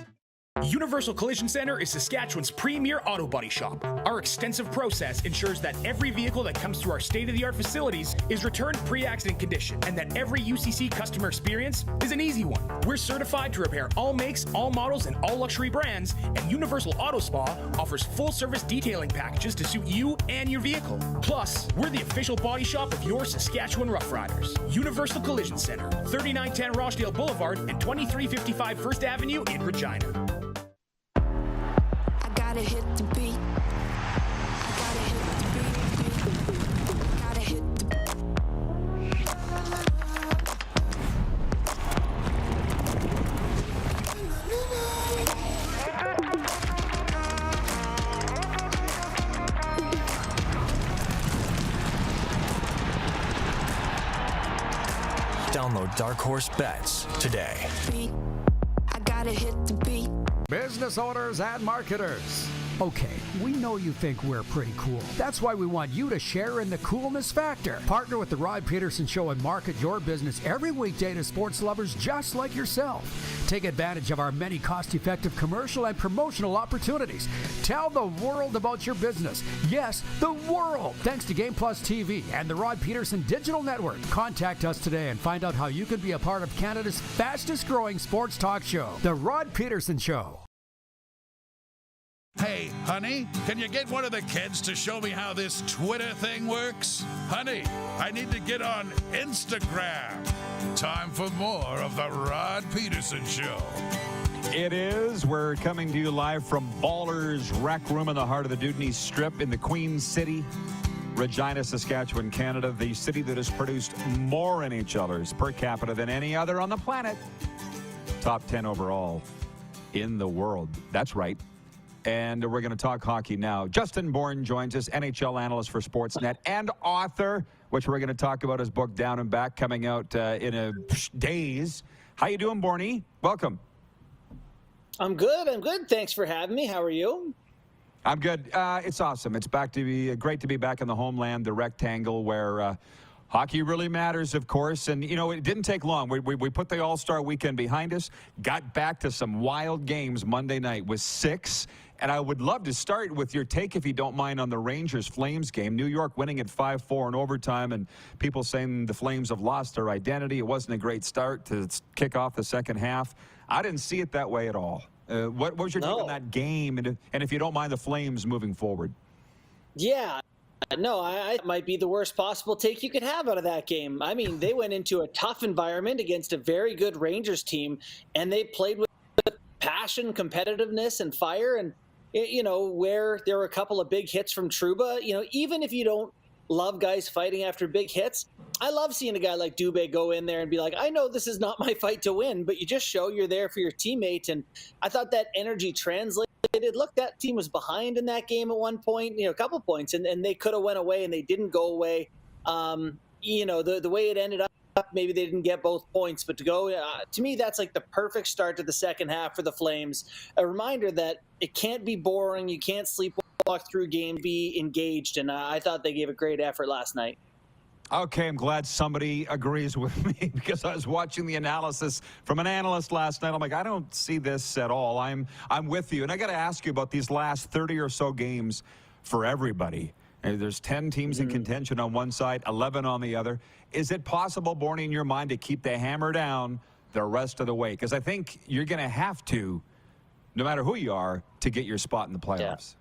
Universal Collision Center is Saskatchewan's premier auto body shop. Our extensive process ensures that every vehicle that comes through our state-of-the-art facilities is returned pre-accident condition, and that every UCC customer experience is an easy one. We're certified to repair all makes, all models, and all luxury brands, and Universal Auto Spa offers full-service detailing packages to suit you and your vehicle. Plus, we're the official body shop of your Saskatchewan Rough Riders. Universal Collision Center, 3910 Rochdale Boulevard and 2355 First Avenue in Regina. Gotta hit the beat. Gotta hit the beat. Gotta hit Download Dark Horse Bets today. I gotta hit the beat. Business owners and marketers. Okay, we know you think we're pretty cool. That's why we want you to share in the coolness factor. Partner with the Rod Pedersen Show and market your business every weekday to sports lovers just like yourself. Take advantage of our many cost-effective commercial and promotional opportunities. Tell the world about your business. Yes, the world. Thanks to Game Plus TV and the Rod Pedersen Digital Network. Contact us today and find out how you can be a part of Canada's fastest-growing sports talk show, The Rod Pedersen Show. Hey, honey, can you get one of the kids to show me how this Twitter thing works? Honey, I need to get on Instagram. Time for more of the Rod Pedersen Show. It is. We're coming to you live from Ballers Rec Room in the heart of the Dudney Strip in the Queen City, Regina, Saskatchewan, Canada, the city that has produced more NHLers per capita than any other on the planet. Top 10 overall in the world. That's right. And we're going to talk hockey now. Justin Bourne joins us, NHL analyst for Sportsnet and author, which we're going to talk about his book Down and Back coming out in a days. How you doing, Bourne? Welcome. I'm good. Thanks for having me. How are you? I'm good. It's awesome. It's back to be great to be back in the homeland, the rectangle where hockey really matters, of course. And, you know, it didn't take long. We put the All-Star weekend behind us, got back to some wild games Monday night with 6. And I would love to start with your take, if you don't mind, on the Rangers-Flames game. New York winning at 5-4 in overtime, and people saying the Flames have lost their identity. It wasn't a great start to kick off the second half. I didn't see it that way at all. What was your take on that game? And if you don't mind, the Flames moving forward. Yeah. No, I might be the worst possible take you could have out of that game. I mean, they went into a tough environment against a very good Rangers team, and they played with passion, competitiveness, and fire. And, you know, where there were a couple of big hits from Trouba, you know, even if you don't love guys fighting after big hits, I love seeing a guy like Dubé go in there and be like, I know this is not my fight to win, but you just show you're there for your teammate. And I thought that energy translated. Look, that team was behind in that game at one point, you know, a couple points, and they could have went away, and they didn't go away. You know, the way it ended up, maybe they didn't get both points, but to go, to me, that's like the perfect start to the second half for the Flames. A reminder that it can't be boring. You can't sleepwalk through games, be engaged. And I thought they gave a great effort last night. Okay, I'm glad somebody agrees with me, because I was watching the analysis from an analyst last night. I'm like, I don't see this at all. I'm with you. And I got to ask you about these last 30 or so games for everybody. There's 10 teams in contention on one side, 11 on the other. Is it possible, Bourne, in your mind, to keep the hammer down the rest of the way? Because I think you're going to have to, no matter who you are, to get your spot in the playoffs.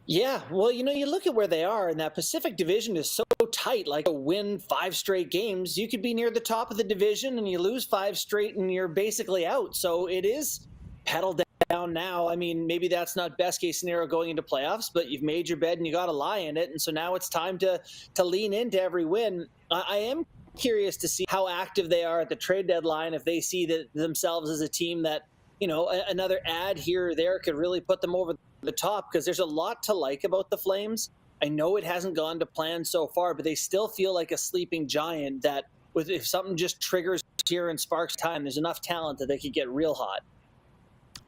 Yeah, well, you know, you look at where they are, and that Pacific Division is so tight. Like, to win 5 straight games, you could be near the top of the division, and you lose 5 straight, and you're basically out. So it is pedal down now. I mean, maybe that's not best case scenario going into playoffs, but you've made your bed and you got to lie in it. And so now it's time to lean into every win. I am curious to see how active they are at the trade deadline, if they see themselves as a team that, you know, another ad here or there could really put them over the top, because there's a lot to like about the Flames. I know it hasn't gone to plan so far, but they still feel like a sleeping giant that if something just triggers here and sparks time, there's enough talent that they could get real hot.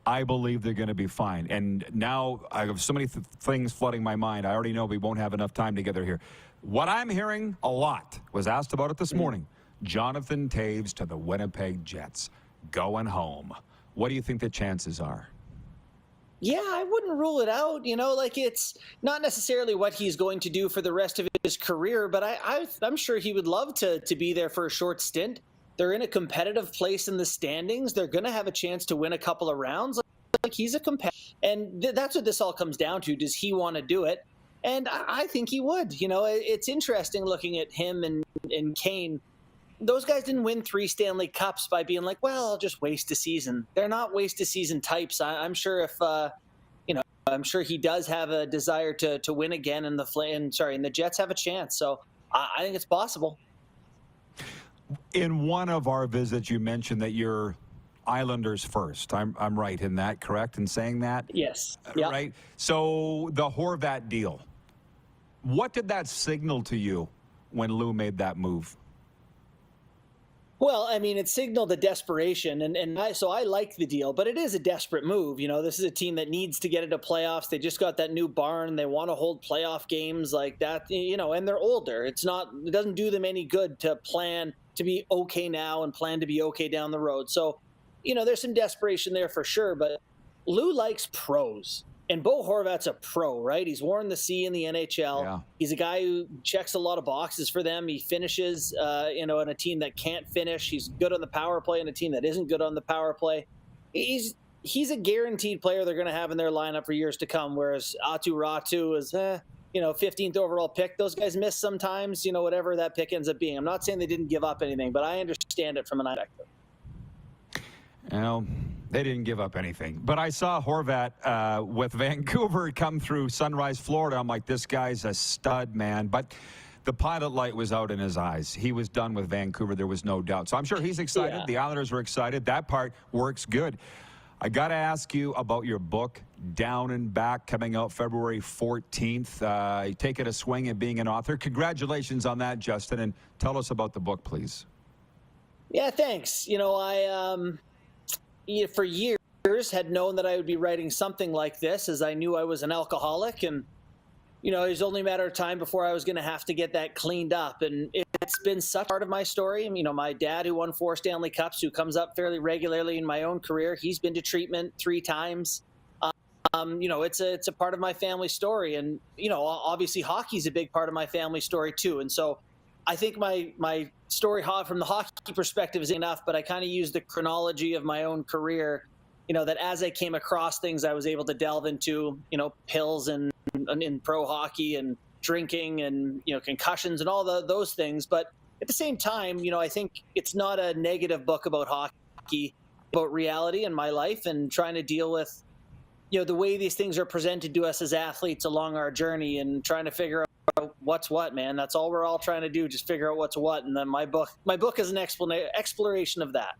I believe they're going to be fine. And now I have so many things flooding my mind. I already know we won't have enough time together here. What I'm hearing a lot, was asked about it this morning, Jonathan Toews to the Winnipeg Jets, going home. What do you think the chances are? Yeah, I wouldn't rule it out. Like it's not necessarily what he's going to do for the rest of his career, but I'm sure he would love to be there for a short stint. They're in a competitive place in the standings. They're going to have a chance to win a couple of rounds. Like he's a competitor, and that's what this all comes down to. Does he want to do it? And I think he would. It's interesting looking at him and Kane. Those guys didn't win 3 Stanley Cups by being like, well, I'll just waste a season. They're not waste a season types. I'm sure if, I'm sure he does have a desire to win again, and the Jets have a chance. So I think it's possible. In one of our visits, you mentioned that you're Islanders first. I'm right in that, correct, in saying that? Yes. Yep. Right? So the Horvat deal, what did that signal to you when Lou made that move? Well, I mean, it signaled a desperation, so I like the deal, but it is a desperate move. This is a team that needs to get into playoffs. They just got that new barn. They want to hold playoff games like that, and they're older. It doesn't do them any good to plan to be okay now and plan to be okay down the road. So, there's some desperation there for sure, but Lou likes pros. And Bo Horvat's a pro, right? He's worn the C in the NHL. Yeah. He's a guy who checks a lot of boxes for them. He finishes, in a team that can't finish. He's good on the power play in a team that isn't good on the power play. He's a guaranteed player they're going to have in their lineup for years to come, whereas Aatu Ratu is, 15th overall pick. Those guys miss sometimes, whatever that pick ends up being. I'm not saying they didn't give up anything, but I understand it from an perspective. They didn't give up anything. But I saw Horvat with Vancouver come through Sunrise, Florida. I'm like, this guy's a stud, man. But the pilot light was out in his eyes. He was done with Vancouver. There was no doubt. So I'm sure he's excited. Yeah. The Islanders were excited. That part works good. I got to ask you about your book, Down and Back, coming out February 14th. Taking a swing at being an author. Congratulations on that, Justin. And tell us about the book, please. Yeah, thanks. For years had known that I would be writing something like this, as I knew I was an alcoholic, and it was only a matter of time before I was going to have to get that cleaned up. And it's been such a part of my story. My dad, who won 4 Stanley Cups, who comes up fairly regularly in my own career, he's been to treatment 3 times. It's a part of my family story, and obviously hockey's a big part of my family story too. And so I think my story from the hockey perspective is enough, but I kind of use the chronology of my own career, that as I came across things, I was able to delve into, pills and in pro hockey and drinking and, concussions and all those things. But at the same time, I think it's not a negative book about hockey, about reality in my life and trying to deal with, the way these things are presented to us as athletes along our journey and trying to figure out what's what, man. That's all we're all trying to do, just figure out what's what. And then my book is an exploration of that.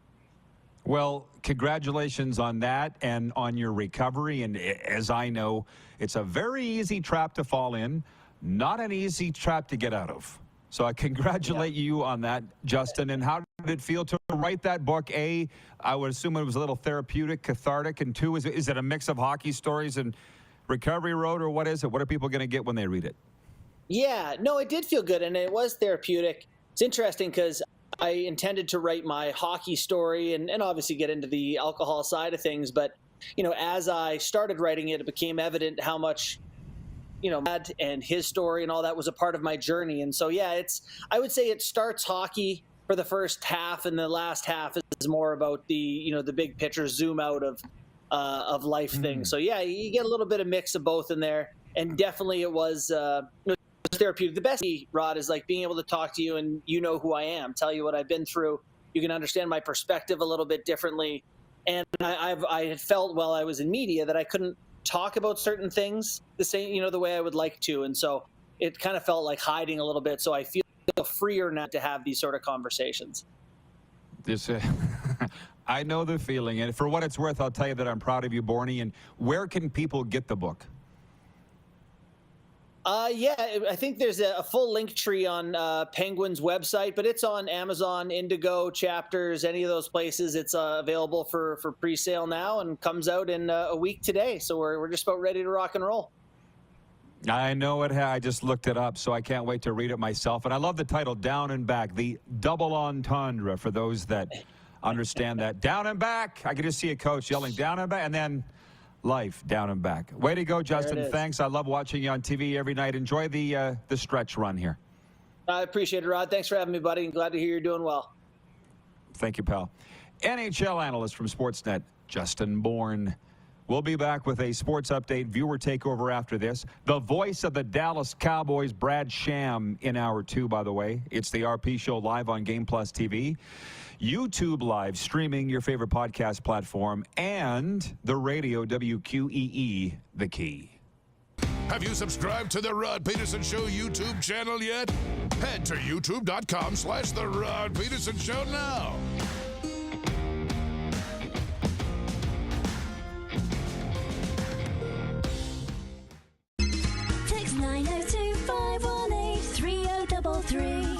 Well, congratulations on that and on your recovery. And as I know, it's a very easy trap to fall in, not an easy trap to get out of. So I congratulate you on that, Justin. And how did it feel to write that book? A, I would assume it was a little therapeutic, cathartic. And 2, is it a mix of hockey stories and recovery road, or what is it? What are people going to get when they read it? Yeah, no, it did feel good, and it was therapeutic. It's interesting because I intended to write my hockey story and obviously get into the alcohol side of things. But, as I started writing it, it became evident how much, Dad and his story and all that was a part of my journey. And so, yeah, I would say it starts hockey for the first half, and the last half is more about the, the big picture zoom out of life things. So, yeah, you get a little bit of mix of both in there. And definitely it was therapeutic. The best, Rod, is like being able to talk to you and who I am, tell you what I've been through. You can understand my perspective a little bit differently. And I had felt while I was in media that I couldn't talk about certain things the same, the way I would like to. And so it kind of felt like hiding a little bit. So I feel freer now to have these sort of conversations. I know the feeling. And for what it's worth, I'll tell you that I'm proud of you, Borny. And where can people get the book? Yeah, I think there's a full link tree on Penguin's website, but it's on Amazon, Indigo, Chapters, any of those places. It's available for pre-sale now and comes out in a week today. So we're just about ready to rock and roll. I know it. I just looked it up, so I can't wait to read it myself. And I love the title, Down and Back, the double entendre for those that understand that. Down and back. I could just see a coach yelling down and back, and then life down and back. Way to go, Justin. Thanks. I love watching you on TV every night. Enjoy the stretch run here. I appreciate it, Rod. Thanks for having me, buddy. I'm glad to hear you're doing well. Thank you, pal. NHL analyst from Sportsnet, Justin Bourne. We'll be back with a sports update, viewer takeover after this. The voice of the Dallas Cowboys, Brad Sham, in hour 2, by the way. It's the RP Show live on Game Plus TV, YouTube live streaming, your favorite podcast platform, and the radio WQEE, The Key. Have you subscribed to the Rod Pedersen Show YouTube channel yet? Head to youtube.com/The Rod Pedersen Show now. Text 902-518-3033.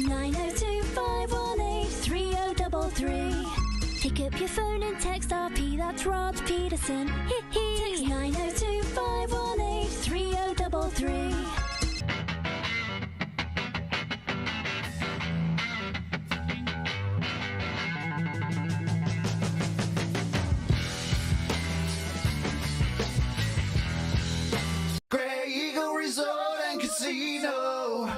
902-518-3033. Pick up your phone and text RP, that's Rod Pedersen. Text 902-518-3033. Grey Eagle Resort and Casino.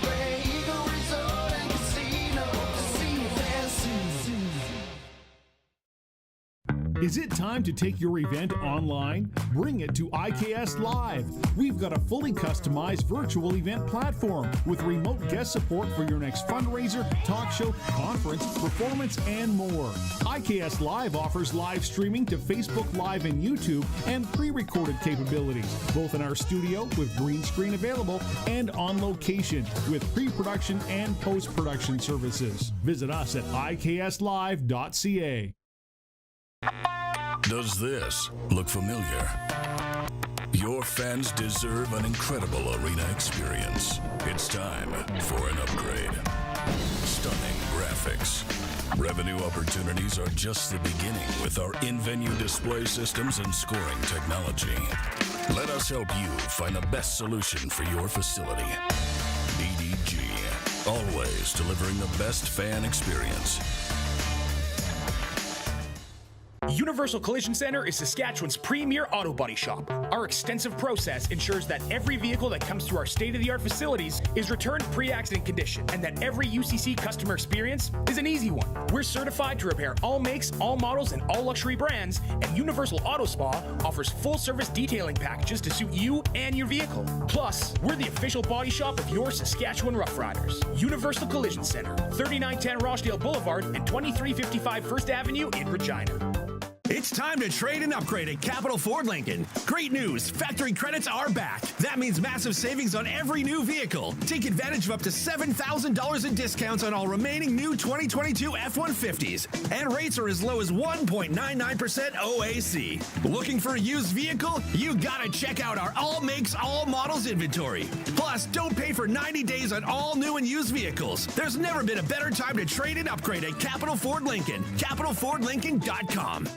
Grey Eagle Resort and Casino. Casino fancy. Is it time to take your event online? Bring it to IKS Live. We've got a fully customized virtual event platform with remote guest support for your next fundraiser, talk show, conference, performance, and more. IKS Live offers live streaming to Facebook Live and YouTube and pre-recorded capabilities, both in our studio with green screen available and on location with pre-production and post-production services. Visit us at ikslive.ca. Does this look familiar? Your fans deserve an incredible arena experience. It's time for an upgrade. Stunning graphics. Revenue opportunities are just the beginning with our in-venue display systems and scoring technology. Let us help you find the best solution for your facility. DDG, always delivering the best fan experience. Universal Collision Center is Saskatchewan's premier auto body shop. Our extensive process ensures that every vehicle that comes through our state-of-the-art facilities is returned pre-accident condition and that every UCC customer experience is an easy one. We're certified to repair all makes, all models, and all luxury brands, and Universal Auto Spa offers full-service detailing packages to suit you and your vehicle. Plus, we're the official body shop of your Saskatchewan Rough Riders. Universal Collision Center, 3910 Rochdale Boulevard and 2355 First Avenue in Regina. It's time to trade and upgrade at Capital Ford Lincoln. Great news, factory credits are back. That means massive savings on every new vehicle. Take advantage of up to $7,000 in discounts on all remaining new 2022 F-150s. And rates are as low as 1.99% OAC. Looking for a used vehicle? You gotta check out our all makes, all models inventory. Plus, don't pay for 90 days on all new and used vehicles. There's never been a better time to trade and upgrade at Capital Ford Lincoln. CapitalFordLincoln.com.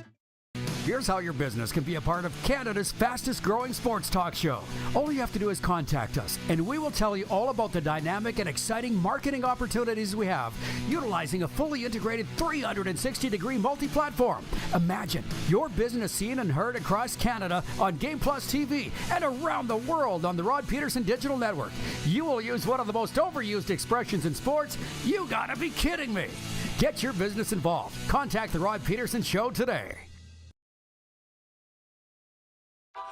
Here's how your business can be a part of Canada's fastest growing sports talk show. All you have to do is contact us, and we will tell you all about the dynamic and exciting marketing opportunities we have, utilizing a fully integrated 360-degree multi-platform. Imagine your business seen and heard across Canada on Game Plus TV and around the world on the Rod Pedersen Digital Network. You will use one of the most overused expressions in sports. You gotta be kidding me. Get your business involved. Contact the Rod Pedersen Show today.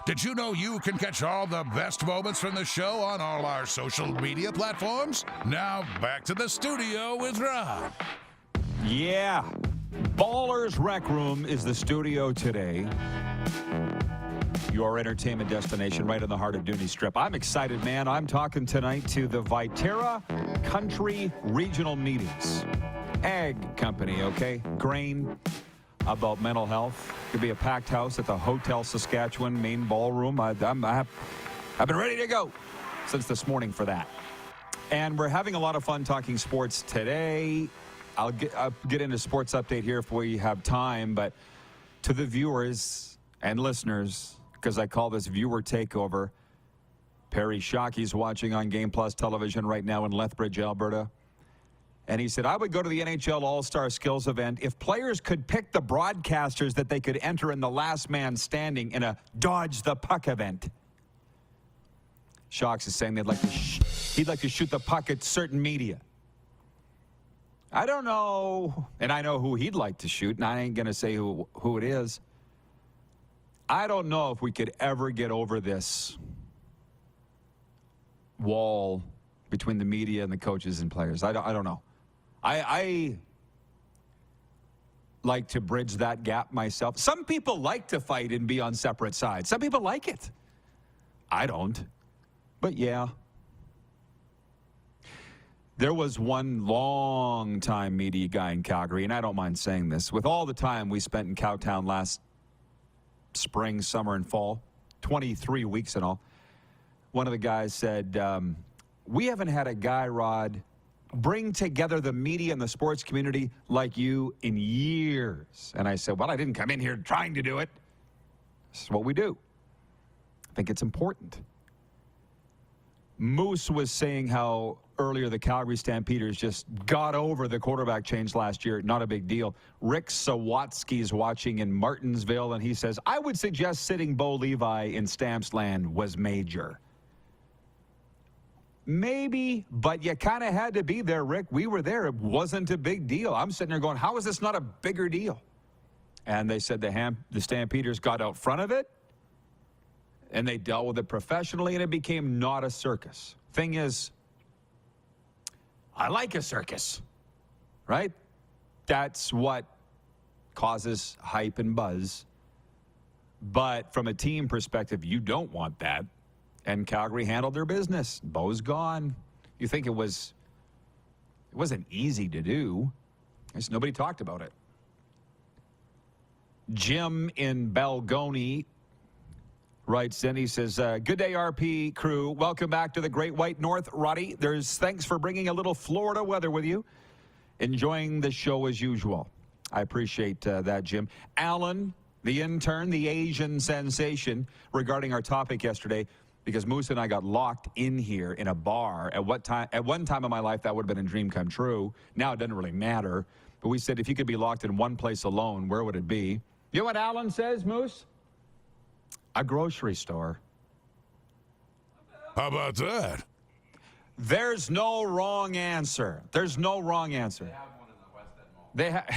Did you know you can catch all the best moments from the show on all our social media platforms? Now back to the studio with Rod. Yeah. Ballers Rec Room is the studio today. Your entertainment destination right in the heart of Dooney Strip. I'm excited, man. I'm talking tonight to the Viterra Country Regional Meetings. Ag company, okay? Grain. About mental health. Could be a packed house at the Hotel Saskatchewan main ballroom. I've been ready to go since this morning for that. And we're having a lot of fun talking sports today. I'll get into sports update here if we have time, but to the viewers and listeners, because I call this viewer takeover, Perry Shockey's watching on Game Plus television right now in Lethbridge, Alberta. And he said, I would go to the NHL All-Star Skills event if players could pick the broadcasters that they could enter in the last man standing in a dodge the puck event. Shocks is saying he'd like to shoot the puck at certain media. I don't know, and I know who he'd like to shoot, and I ain't going to say who it is. I don't know if we could ever get over this wall between the media and the coaches and players. I don't know. I like to bridge that gap myself. Some people like to fight and be on separate sides. Some people like it. I don't. But yeah. There was one long-time media guy in Calgary, and I don't mind saying this. With all the time we spent in Cowtown last spring, summer, and fall, 23 weeks and all, one of the guys said, we haven't had a guy, Rod, bring together the media and the sports community like you in years. And I said, well, I didn't come in here trying to do it. This is what we do. I think it's important. Moose was saying how earlier the Calgary Stampeders just got over the quarterback change last year. Not a big deal. Rick Sawatsky's watching in Martinsville, and he says, I would suggest sitting Bo Levi in Stamps land was major. Maybe, but you kind of had to be there, Rick. We were there. It wasn't a big deal. I'm sitting there going, how is this not a bigger deal? And they said the Stampeders got out front of it, and they dealt with it professionally, and it became not a circus. Thing is, I like a circus, right? That's what causes hype and buzz. But from a team perspective, you don't want that. And Calgary handled their business. Bo's gone. You think it wasn't easy to do. Just nobody talked about it. Jim in Balgony writes in, he says, good day, RP crew. Welcome back to the Great White North, Roddy. Thanks for bringing a little Florida weather with you. Enjoying the show as usual. I appreciate that, Jim. Alan, the intern, the Asian sensation, regarding our topic yesterday, because Moose and I got locked in here in a bar. At one time in my life, that would have been a dream come true. Now it doesn't really matter. But we said, if you could be locked in one place alone, where would it be? You know what Alan says, Moose? A grocery store. How about that? There's no wrong answer. There's no wrong answer. They have one in the West End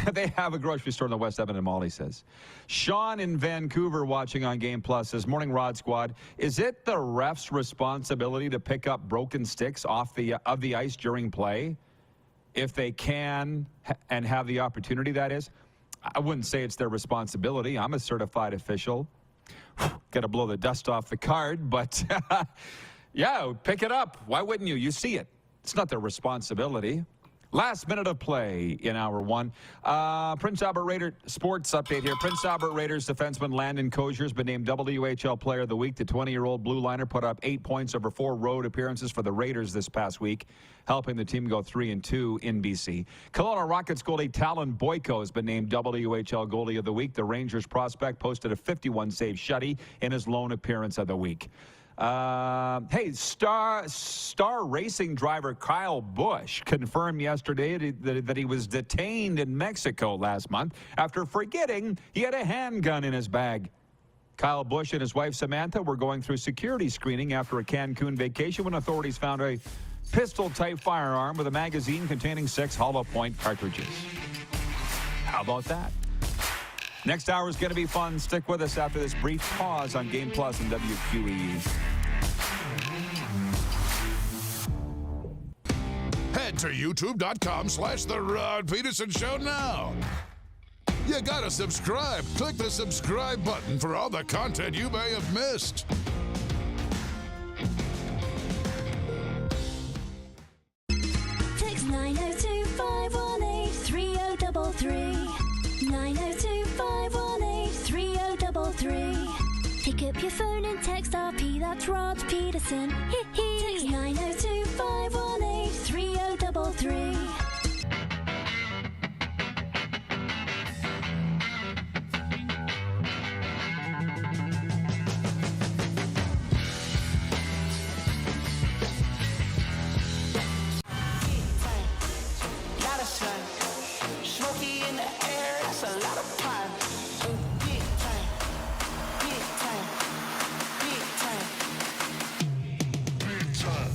Mall. They have a grocery store in the West Edmonton Mall, he says. Sean in Vancouver watching on Game Plus says, morning, Rod Squad. Is it the ref's responsibility to pick up broken sticks of the ice during play? If they can and have the opportunity, that is. I wouldn't say it's their responsibility. I'm a certified official. Got to blow the dust off the card, but yeah, pick it up. Why wouldn't you? You see it. It's not their responsibility. Last minute of play in hour one. Prince Albert Raiders sports update here. Prince Albert Raiders defenseman Landon Kozier's been named WHL Player of the Week. The 20-year-old blue liner put up 8 points over 4 road appearances for the Raiders this past week, helping the team go 3-2 in BC. Kelowna Rockets goalie Talon Boyko has been named WHL Goalie of the Week. The Rangers prospect posted a 51-save shutty in his lone appearance of the week. Hey, star racing driver Kyle Busch confirmed yesterday that he was detained in Mexico last month after forgetting he had a handgun in his bag. Kyle Busch and his wife Samantha were going through security screening after a Cancun vacation when authorities found a pistol-type firearm with a magazine containing 6 hollow-point cartridges. How about that? Next hour is going to be fun. Stick with us after this brief pause on Game Plus and WQEE. Head to youtube.com/The Rod Pedersen Show now. You gotta subscribe. Click the subscribe button for all the content you may have missed. Text 902-518-3033. 902-518-3033. Pick up your phone and text RP, that's Rod Pedersen. Text 902-518-3033. 933. Smoky in the air, that's a lot of pine. Big time, big time, big time, big time.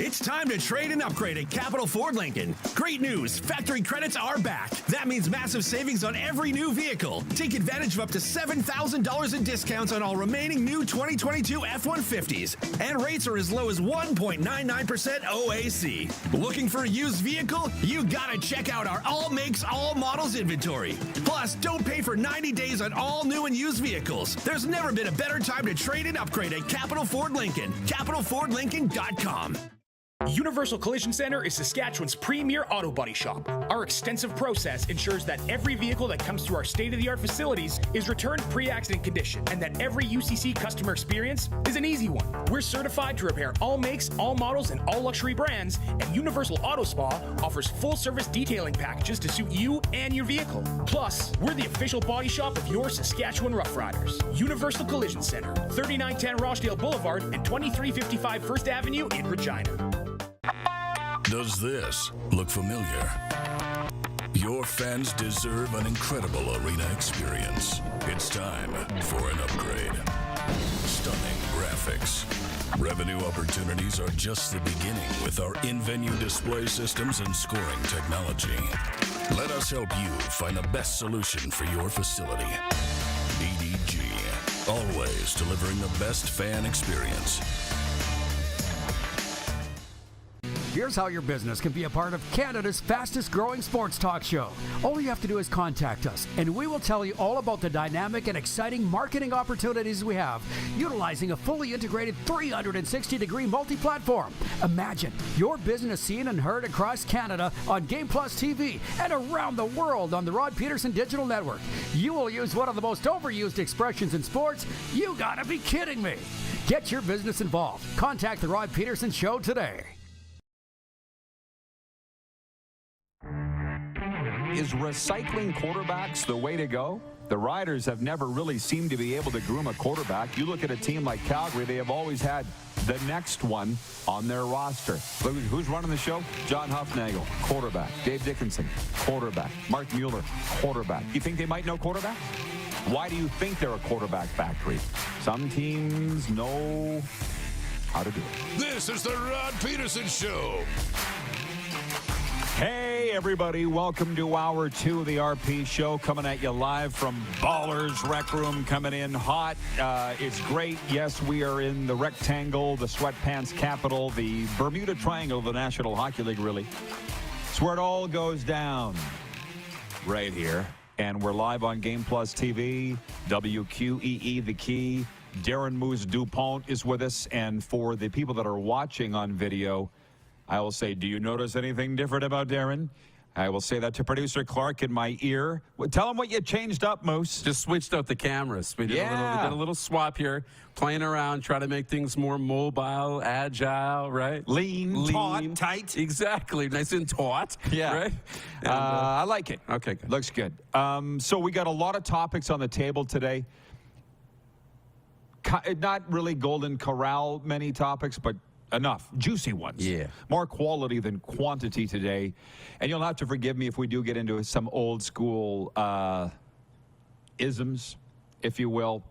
It's time to trade and upgrade at Capital Ford Lincoln. Great news, factory credits are back. That means massive savings on every new vehicle. Take advantage of up to $7,000 in discounts on all remaining new 2022 F-150s. And rates are as low as 1.99% OAC. Looking for a used vehicle? You gotta check out our all makes, all models inventory. Plus, don't pay for 90 days on all new and used vehicles. There's never been a better time to trade and upgrade at Capital Ford Lincoln. CapitalFordLincoln.com. Universal Collision Center is Saskatchewan's premier auto body shop. Our extensive process ensures that every vehicle that comes through our state-of-the-art facilities is returned pre-accident condition, and that every UCC customer experience is an easy one. We're certified to repair all makes, all models, and all luxury brands, and Universal Auto Spa offers full-service detailing packages to suit you and your vehicle. Plus, we're the official body shop of your Saskatchewan Rough Riders. Universal Collision Center, 3910 Rochdale Boulevard and 2355 First Avenue in Regina. Does this look familiar? Your fans deserve an incredible arena experience. It's time for an upgrade. Stunning graphics. Revenue opportunities are just the beginning with our in-venue display systems and scoring technology. Let us help you find the best solution for your facility. EDG, always delivering the best fan experience. Here's how your business can be a part of Canada's fastest growing sports talk show. All you have to do is contact us, and we will tell you all about the dynamic and exciting marketing opportunities we have, utilizing a fully integrated 360-degree multi-platform. Imagine your business seen and heard across Canada on Game Plus TV and around the world on the Rod Pedersen Digital Network. You will use one of the most overused expressions in sports. You gotta be kidding me. Get your business involved. Contact the Rod Pedersen Show today. Is recycling quarterbacks the way to go? The Riders have never really seemed to be able to groom a quarterback. You look at a team like Calgary, they have always had the next one on their roster. Who's running the show? John Huffnagel, quarterback. Dave Dickinson, quarterback. Mark Mueller, quarterback. You think they might know quarterback? Why do you think they're a quarterback factory? Some teams know how to do it. This is the Rod Pedersen Show. Hey, everybody. Welcome to Hour 2 of the RP Show, coming at you live from Ballers Rec Room, coming in hot. It's great. Yes, we are in the rectangle, the sweatpants capital, the Bermuda Triangle of the National Hockey League, really. It's where it all goes down, right here. And we're live on Game Plus TV, WQEE, The Key. Darren Moose Dupont is with us. And for the people that are watching on video, I will say, do you notice anything different about Darren? I will say that to producer Clark in my ear. Tell him what you changed up, Moose. Just switched out the cameras. We did a little swap here, playing around, try to make things more mobile, agile, right? Lean, taut, tight. Exactly. Nice and taut. Yeah. Right? And, I like it. Okay, good. Looks good. So we got a lot of topics on the table today. Not really Golden Corral many topics, but enough. Juicy ones. Yeah. More quality than quantity today. And you'll have to forgive me if we do get into some old school isms, if you will.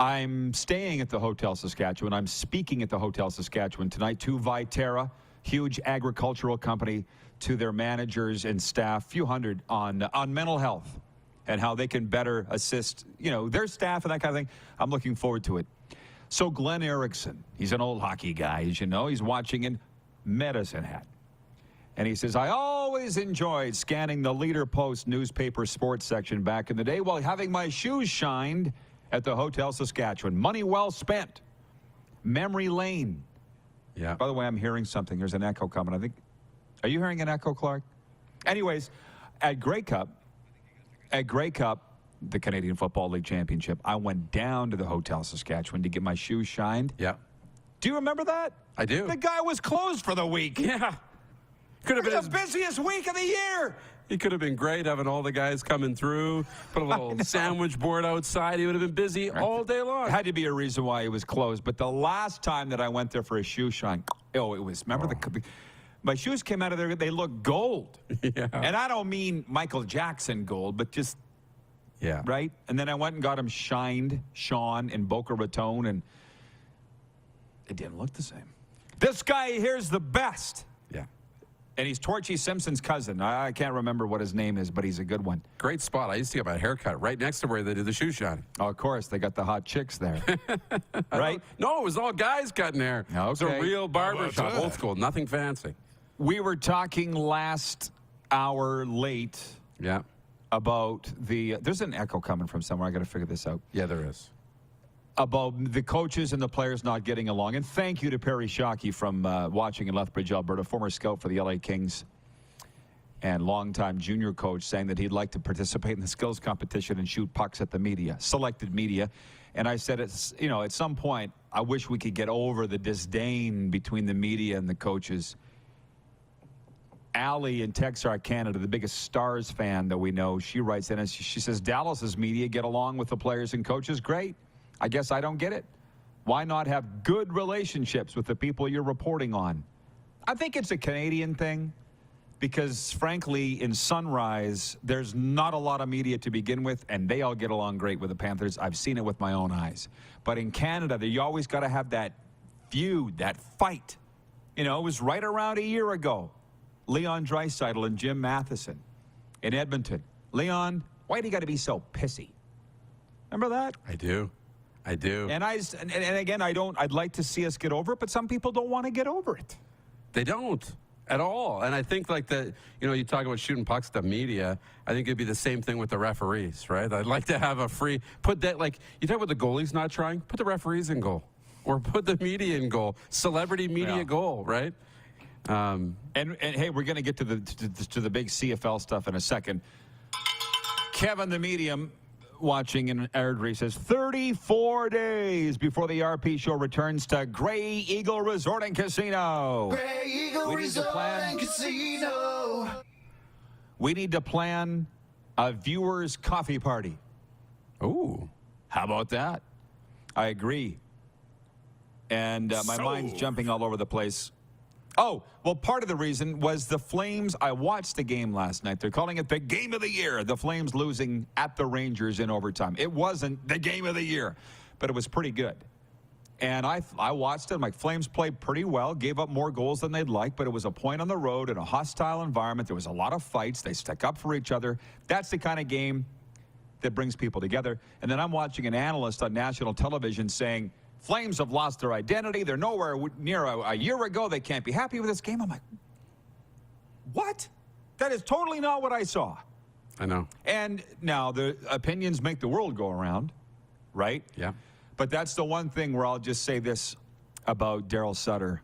I'm staying at the Hotel Saskatchewan. I'm speaking at the Hotel Saskatchewan tonight to Viterra, huge agricultural company, to their managers and staff, few hundred, on mental health and how they can better assist, their staff and that kind of thing. I'm looking forward to it. So Glenn Erickson, he's an old hockey guy, as you know. He's watching in Medicine Hat. And he says, I always enjoyed scanning the Leader Post newspaper sports section back in the day while having my shoes shined at the Hotel Saskatchewan. Money well spent. Memory lane. Yeah. By the way, I'm hearing something. There's an echo coming. I think. Are you hearing an echo, Clark? Anyways, at Grey Cup, the Canadian Football League Championship, I went down to the Hotel Saskatchewan to get my shoes shined. Yeah. Do you remember that? I do. The guy was closed for the week. Yeah. Could have been the busiest week of the year. He could have been great having all the guys coming through, put a little sandwich board outside. He would have been busy all day long. It had to be a reason why he was closed. But the last time that I went there for a shoe shine, my shoes came out of there, they looked gold. Yeah. And I don't mean Michael Jackson gold, but just, right? And then I went and got them shined, Sean in Boca Raton, and it didn't look the same. This guy here's the best. Yeah. And he's Torchy Simpson's cousin. I can't remember what his name is, but he's a good one. Great spot. I used to get my haircut right next to where they did the shoe shine. Oh, of course. They got the hot chicks there. Right? No, it was all guys cutting hair. Okay. It was a real barber shop. that? Old school. Nothing fancy. We were talking last hour late about there's an echo coming from somewhere. I got to figure this out. Yeah, there is. About the coaches and the players not getting along. And thank you to Perry Shockey from watching in Lethbridge, Alberta, former scout for the LA Kings and longtime junior coach, saying that he'd like to participate in the skills competition and shoot pucks at the media, selected media. And I said, at some point, I wish we could get over the disdain between the media and the coaches. Allie in Texarkana, Canada, the biggest Stars fan that we know, she writes in and she says, Dallas's media get along with the players and coaches. Great. I guess I don't get it. Why not have good relationships with the people you're reporting on? I think it's a Canadian thing because, frankly, in Sunrise, there's not a lot of media to begin with, and they all get along great with the Panthers. I've seen it with my own eyes. But in Canada, you always got to have that feud, that fight. It was right around a year ago. Leon Draisaitl and Jim Matheson in Edmonton. Leon, why do you got to be so pissy? Remember that? I do. And again, I'd like to see us get over it, but some people don't want to get over it. They don't at all. And I think you talk about shooting pucks at the media. I think it'd be the same thing with the referees, right? I'd like to have you talk about the goalies not trying, put the referees in goal or put the media in goal, celebrity media goal, right? And hey, we're going to get to the big CFL stuff in a second. Kevin, the medium, watching in Airdrie, says 34 days before the RP show returns to Grey Eagle Resort and Casino. Grey Eagle Resort and Casino. We need to plan a viewers' coffee party. Ooh. How about that? I agree. And my mind's jumping all over the place. Oh, well, part of the reason was the Flames. I watched the game last night. They're calling it the game of the year. The Flames losing at the Rangers in overtime. It wasn't the game of the year, but it was pretty good. And I watched it. My Flames played pretty well, gave up more goals than they'd like, but it was a point on the road in a hostile environment. There was a lot of fights. They stuck up for each other. That's the kind of game that brings people together. And then I'm watching an analyst on national television saying, Flames have lost their identity. They're nowhere near a year ago. They can't be happy with this game. I'm like, what? That is totally not what I saw. I know. And now the opinions make the world go around, right? Yeah. But that's the one thing where I'll just say this about Daryl Sutter.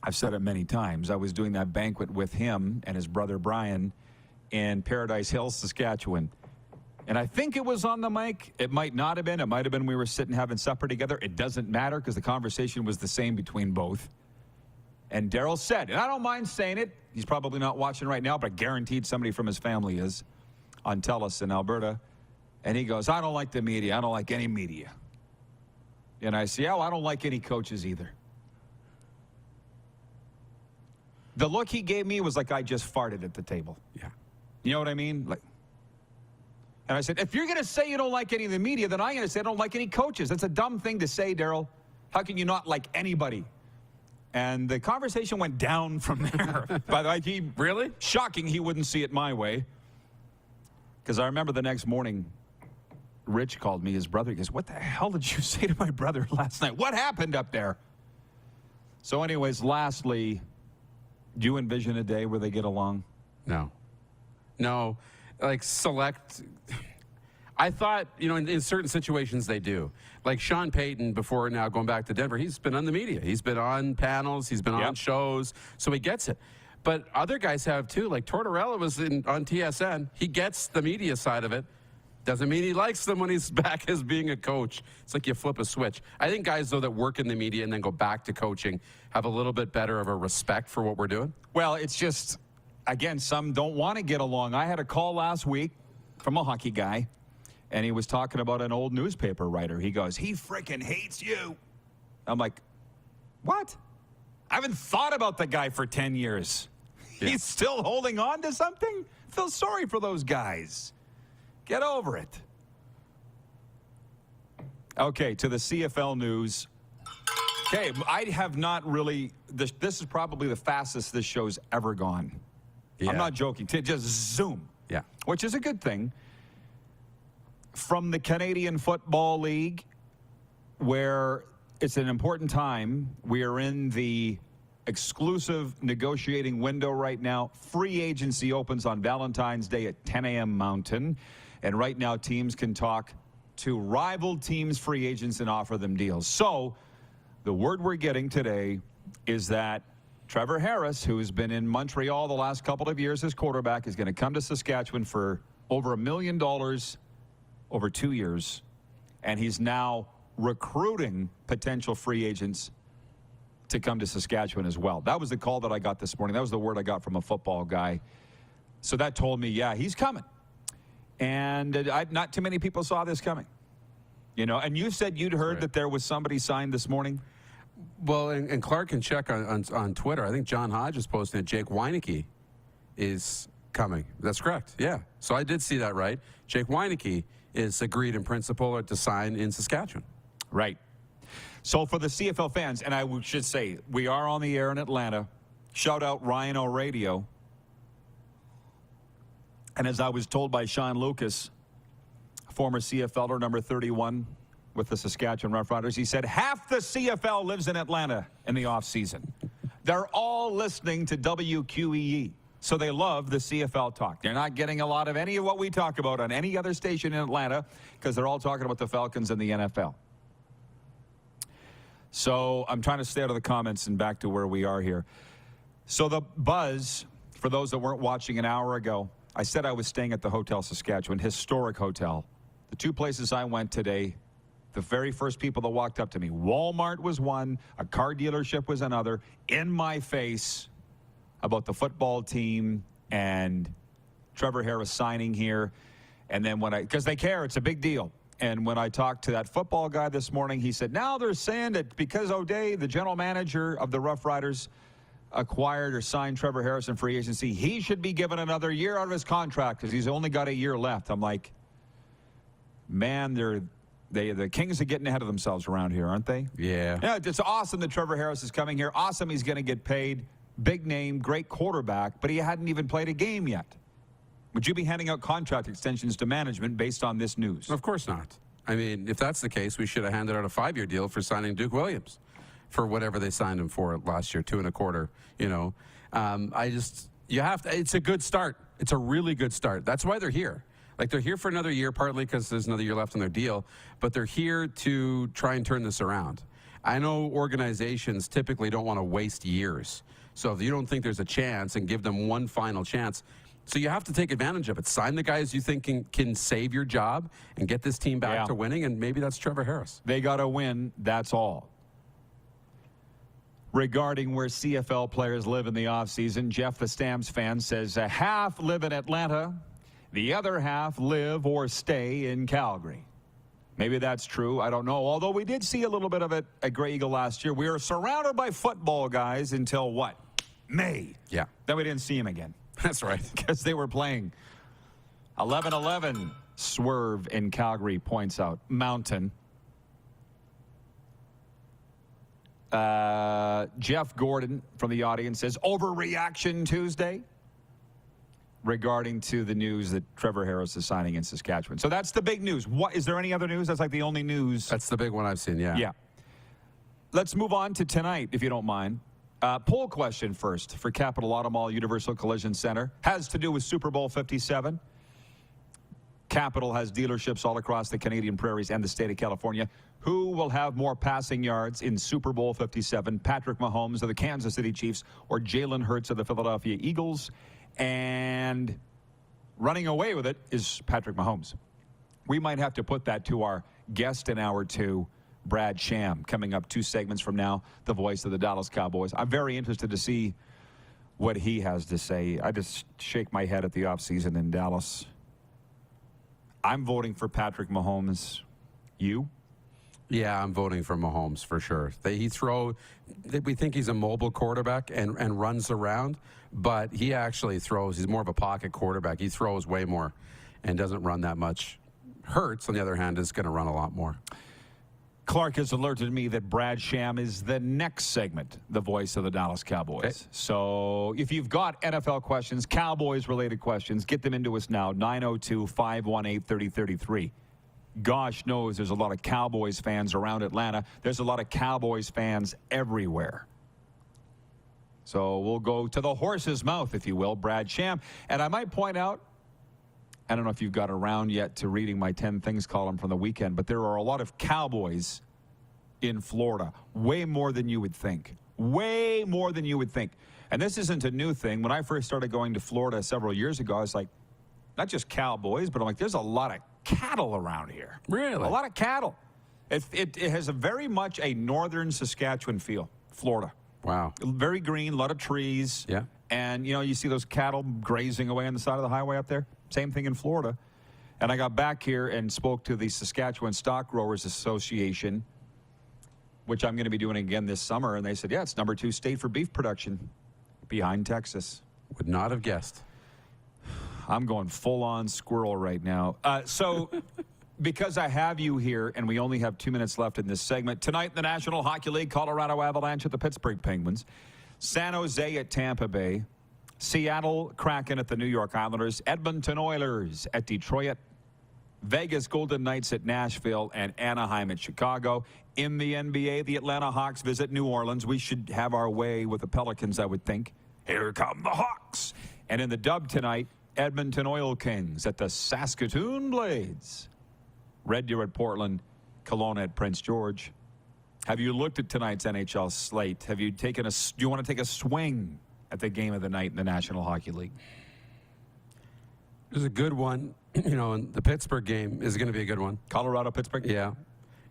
I've said it many times. I was doing that banquet with him and his brother Brian in Paradise Hills, Saskatchewan. And I think it was on the mic. It might not have been. It might have been we were sitting having supper together. It doesn't matter because the conversation was the same between both. And Daryl said, and I don't mind saying it. He's probably not watching right now, but guaranteed somebody from his family is on TELUS in Alberta. And he goes, I don't like the media. I don't like any media. And I say, I don't like any coaches either. The look he gave me was like I just farted at the table. Yeah. You know what I mean? And I said, if you're going to say you don't like any of the media, then I'm going to say I don't like any coaches. That's a dumb thing to say, Daryl. How can you not like anybody? And the conversation went down from there. By the way, really? Shocking he wouldn't see it my way. Because I remember the next morning, Rich called me, his brother. He goes, what the hell did you say to my brother last night? What happened up there? So anyways, lastly, do you envision a day where they get along? No. No. Like, select... I thought, in certain situations they do. Like Sean Payton, before now going back to Denver, he's been on the media. He's been on panels. He's been on shows. So he gets it. But other guys have too. Like Tortorella was on TSN. He gets the media side of it. Doesn't mean he likes them when he's back as being a coach. It's like you flip a switch. I think guys, though, that work in the media and then go back to coaching have a little bit better of a respect for what we're doing. Well, it's just, again, some don't want to get along. I had a call last week from a hockey guy. And he was talking about an old newspaper writer. He goes, he freaking hates you. I'm like, what? I haven't thought about the guy for 10 years. Yeah. He's still holding on to something? Feel sorry for those guys. Get over it. Okay, to the CFL news. Okay, I have not really, this is probably the fastest this show's ever gone. Yeah. I'm not joking. Just zoom. Yeah. Which is a good thing. From the Canadian Football League, where it's an important time. We are in the exclusive negotiating window right now. Free agency opens on Valentine's Day at 10 a.m. Mountain. And right now, teams can talk to rival teams' free agents and offer them deals. So the word we're getting today is that Trevor Harris, who's been in Montreal the last couple of years as quarterback, is going to come to Saskatchewan for over $1 million over 2 years, and he's now recruiting potential free agents to come to Saskatchewan as well. That was the call that I got this morning. That was the word I got from a football guy. So that told me, yeah, he's coming. And not too many people saw this coming. And you said you'd heard that there was somebody signed this morning? Well, and Clark can check on Twitter. I think John Hodges posted it. Jake Weineke is coming. That's correct, yeah. So I did see that right. Jake Weineke is agreed in principle to sign in Saskatchewan. Right. So for the CFL fans, and I should say, we are on the air in Atlanta. Shout out Ryan O'Radio. And as I was told by Sean Lucas, former CFLer number 31 with the Saskatchewan Roughriders, he said half the CFL lives in Atlanta in the offseason. They're all listening to WQEE. So they love the CFL talk. They're not getting a lot of any of what we talk about on any other station in Atlanta because they're all talking about the Falcons and the NFL. So I'm trying to stay out of the comments and back to where we are here. So the buzz, for those that weren't watching an hour ago, I said I was staying at the Hotel Saskatchewan, historic hotel. The two places I went today, the very first people that walked up to me, Walmart was one, a car dealership was another, in my face, about the football team and Trevor Harris signing here. And then because they care, it's a big deal. And when I talked to that football guy this morning, he said, now they're saying that because O'Day, the general manager of the Rough Riders, acquired or signed Trevor Harris in free agency, he should be given another year out of his contract because he's only got a year left. I'm like, man, the Kings are getting ahead of themselves around here, aren't they? Yeah. Yeah, it's awesome that Trevor Harris is coming here. Awesome he's going to get paid. Big name, great quarterback, but he hadn't even played a game yet. Would you be handing out contract extensions to management based on this news? Of course not. I mean, if that's the case, we should have handed out a 5-year deal for signing Duke Williams for whatever they signed him for last year, 2.25. It's a good start. It's a really good start. That's why they're here. Like, they're here for another year, partly because there's another year left on their deal, but they're here to try and turn this around. I know organizations typically don't want to waste years. So if you don't think there's a chance, and give them one final chance. So you have to take advantage of it. Sign the guys you think can save your job and get this team back to winning, and maybe that's Trevor Harris. They got to win, that's all. Regarding where CFL players live in the offseason, Jeff, the Stamps fan, says half live in Atlanta, the other half live or stay in Calgary. Maybe that's true. I don't know. Although we did see a little bit of it at Grey Eagle last year. We were surrounded by football guys until what? May. Yeah. Then we didn't see him again. That's right. Because they were playing 11-11 Swerve in Calgary points out. Mountain. Jeff Gordon from the audience says, overreaction Tuesday regarding to the news that Trevor Harris is signing in Saskatchewan. So that's the big news. What is there any other news? That's like the only news. That's the big one I've seen, yeah. Yeah. Let's move on to tonight, if you don't mind. Poll question first for Capital Auto Mall Universal Collision Center. Has to do with Super Bowl 57. Capital has dealerships all across the Canadian prairies and the state of California. Who will have more passing yards in Super Bowl 57? Patrick Mahomes of the Kansas City Chiefs or Jalen Hurts of the Philadelphia Eagles? And running away with it is Patrick Mahomes. We might have to put that to our guest in hour 2, Brad Sham, coming up 2 segments from now, the voice of the Dallas Cowboys. I'm very interested to see what he has to say. I just shake my head at the offseason in Dallas. I'm voting for Patrick Mahomes. You? Yeah, I'm voting for Mahomes for sure. We think he's a mobile quarterback and runs around, but he actually throws. He's more of a pocket quarterback. He throws way more and doesn't run that much. Hurts, on the other hand, is going to run a lot more. Clark has alerted me that Brad Sham is the next segment, the voice of the Dallas Cowboys. Okay. So if you've got NFL questions, Cowboys-related questions, get them into us now, 902-518-3033. Gosh knows there's a lot of Cowboys fans around Atlanta. There's a lot of Cowboys fans everywhere. So we'll go to the horse's mouth, if you will, Brad Sham. And I might point out, I don't know if you've got around yet to reading my 10 Things column from the weekend, but there are a lot of Cowboys in Florida. Way more than you would think. Way more than you would think. And this isn't a new thing. When I first started going to Florida several years ago, I was like, not just Cowboys, but I'm like, there's a lot of cattle around here. Really? A lot of cattle. It has a very much a northern Saskatchewan feel, Florida. Wow. Very green, a lot of trees. Yeah. And, you know, you see those cattle grazing away on the side of the highway up there. Same thing in Florida. And I got back here and spoke to the Saskatchewan Stock Growers Association, which I'm going to be doing again this summer. And they said, yeah, it's number 2 state for beef production behind Texas. Would not have guessed. I'm going full-on squirrel right now. So because I have you here and we only have 2 minutes left in this segment, tonight in the National Hockey League, Colorado Avalanche at the Pittsburgh Penguins, San Jose at Tampa Bay, Seattle Kraken at the New York Islanders, Edmonton Oilers at Detroit, Vegas Golden Knights at Nashville, and Anaheim at Chicago. In the NBA, the Atlanta Hawks visit New Orleans. We should have our way with the Pelicans, I would think. Here come the Hawks. And in the dub tonight, Edmonton Oil Kings at the Saskatoon Blades. Red Deer at Portland, Kelowna at Prince George. Have you looked at tonight's NHL slate? Have you taken do you want to take a swing at the game of the night in the National Hockey League? There's a good one. You know, and the Pittsburgh game is going to be a good one. Colorado-Pittsburgh? Yeah.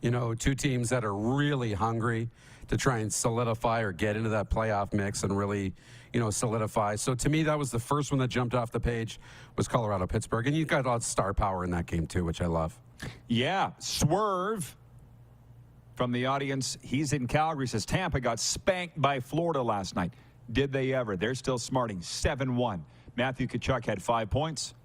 You know, 2 teams that are really hungry to try and solidify or get into that playoff mix and really, you know, solidify. So to me, that was the first one that jumped off the page was Colorado-Pittsburgh. And you've got a lot of star power in that game, too, which I love. Yeah. Swerve from the audience. He's in Calgary. Says Tampa got spanked by Florida last night. Did they ever? They're still smarting. 7-1. Matthew Tkachuk had 5 points.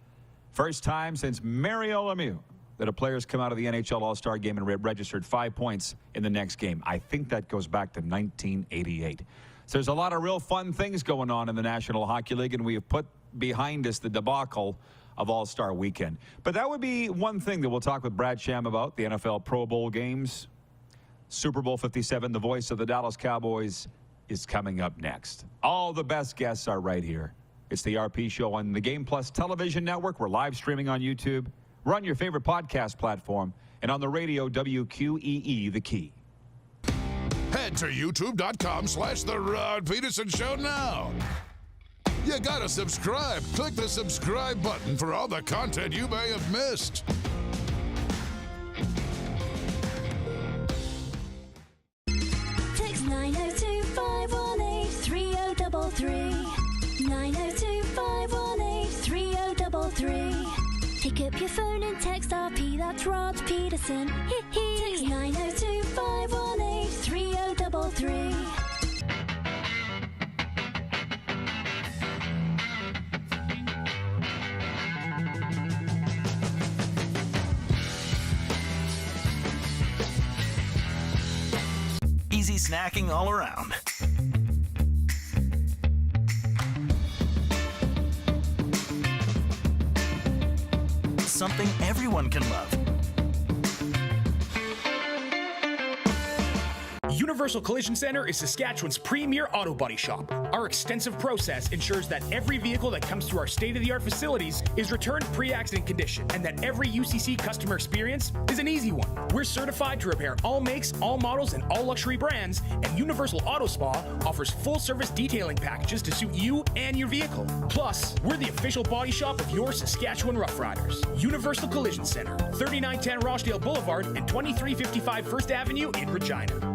First time since Mario Lemieux that a player's come out of the NHL All-Star game and registered 5 points in the next game. I think that goes back to 1988. So there's a lot of real fun things going on in the National Hockey League, and we have put behind us the debacle of All-Star Weekend. But that would be one thing that we'll talk with Brad Sham about, the NFL Pro Bowl games. Super Bowl 57, the voice of the Dallas Cowboys, is coming up next. All the best guests are right here. It's the RP Show on the Game Plus television network. We're live streaming on YouTube. We're on your favorite podcast platform and on the radio, WQEE, The Key. Head to youtube.com/The Rod Pedersen Show now. You gotta subscribe. Click the subscribe button for all the content you may have missed. Text 902-518-3033. 902-518-3033. Pick up your phone and text RP, that's Rod Pedersen. Text 902-518-3033. easy snacking all around. Something everyone can love. Universal Collision Center is Saskatchewan's premier auto body shop. Our extensive process ensures that every vehicle that comes through our state-of-the-art facilities is returned pre-accident condition, and that every UCC customer experience is an easy one. We're certified to repair all makes, all models, and all luxury brands, and Universal Auto Spa offers full-service detailing packages to suit you and your vehicle. Plus, we're the official body shop of your Saskatchewan Rough Riders. Universal Collision Center, 3910 Rochdale Boulevard and 2355 First Avenue in Regina.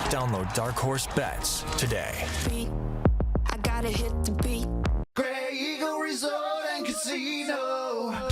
Download Dark Horse Bets today. I gotta hit the beat. Grey Eagle Resort and Casino.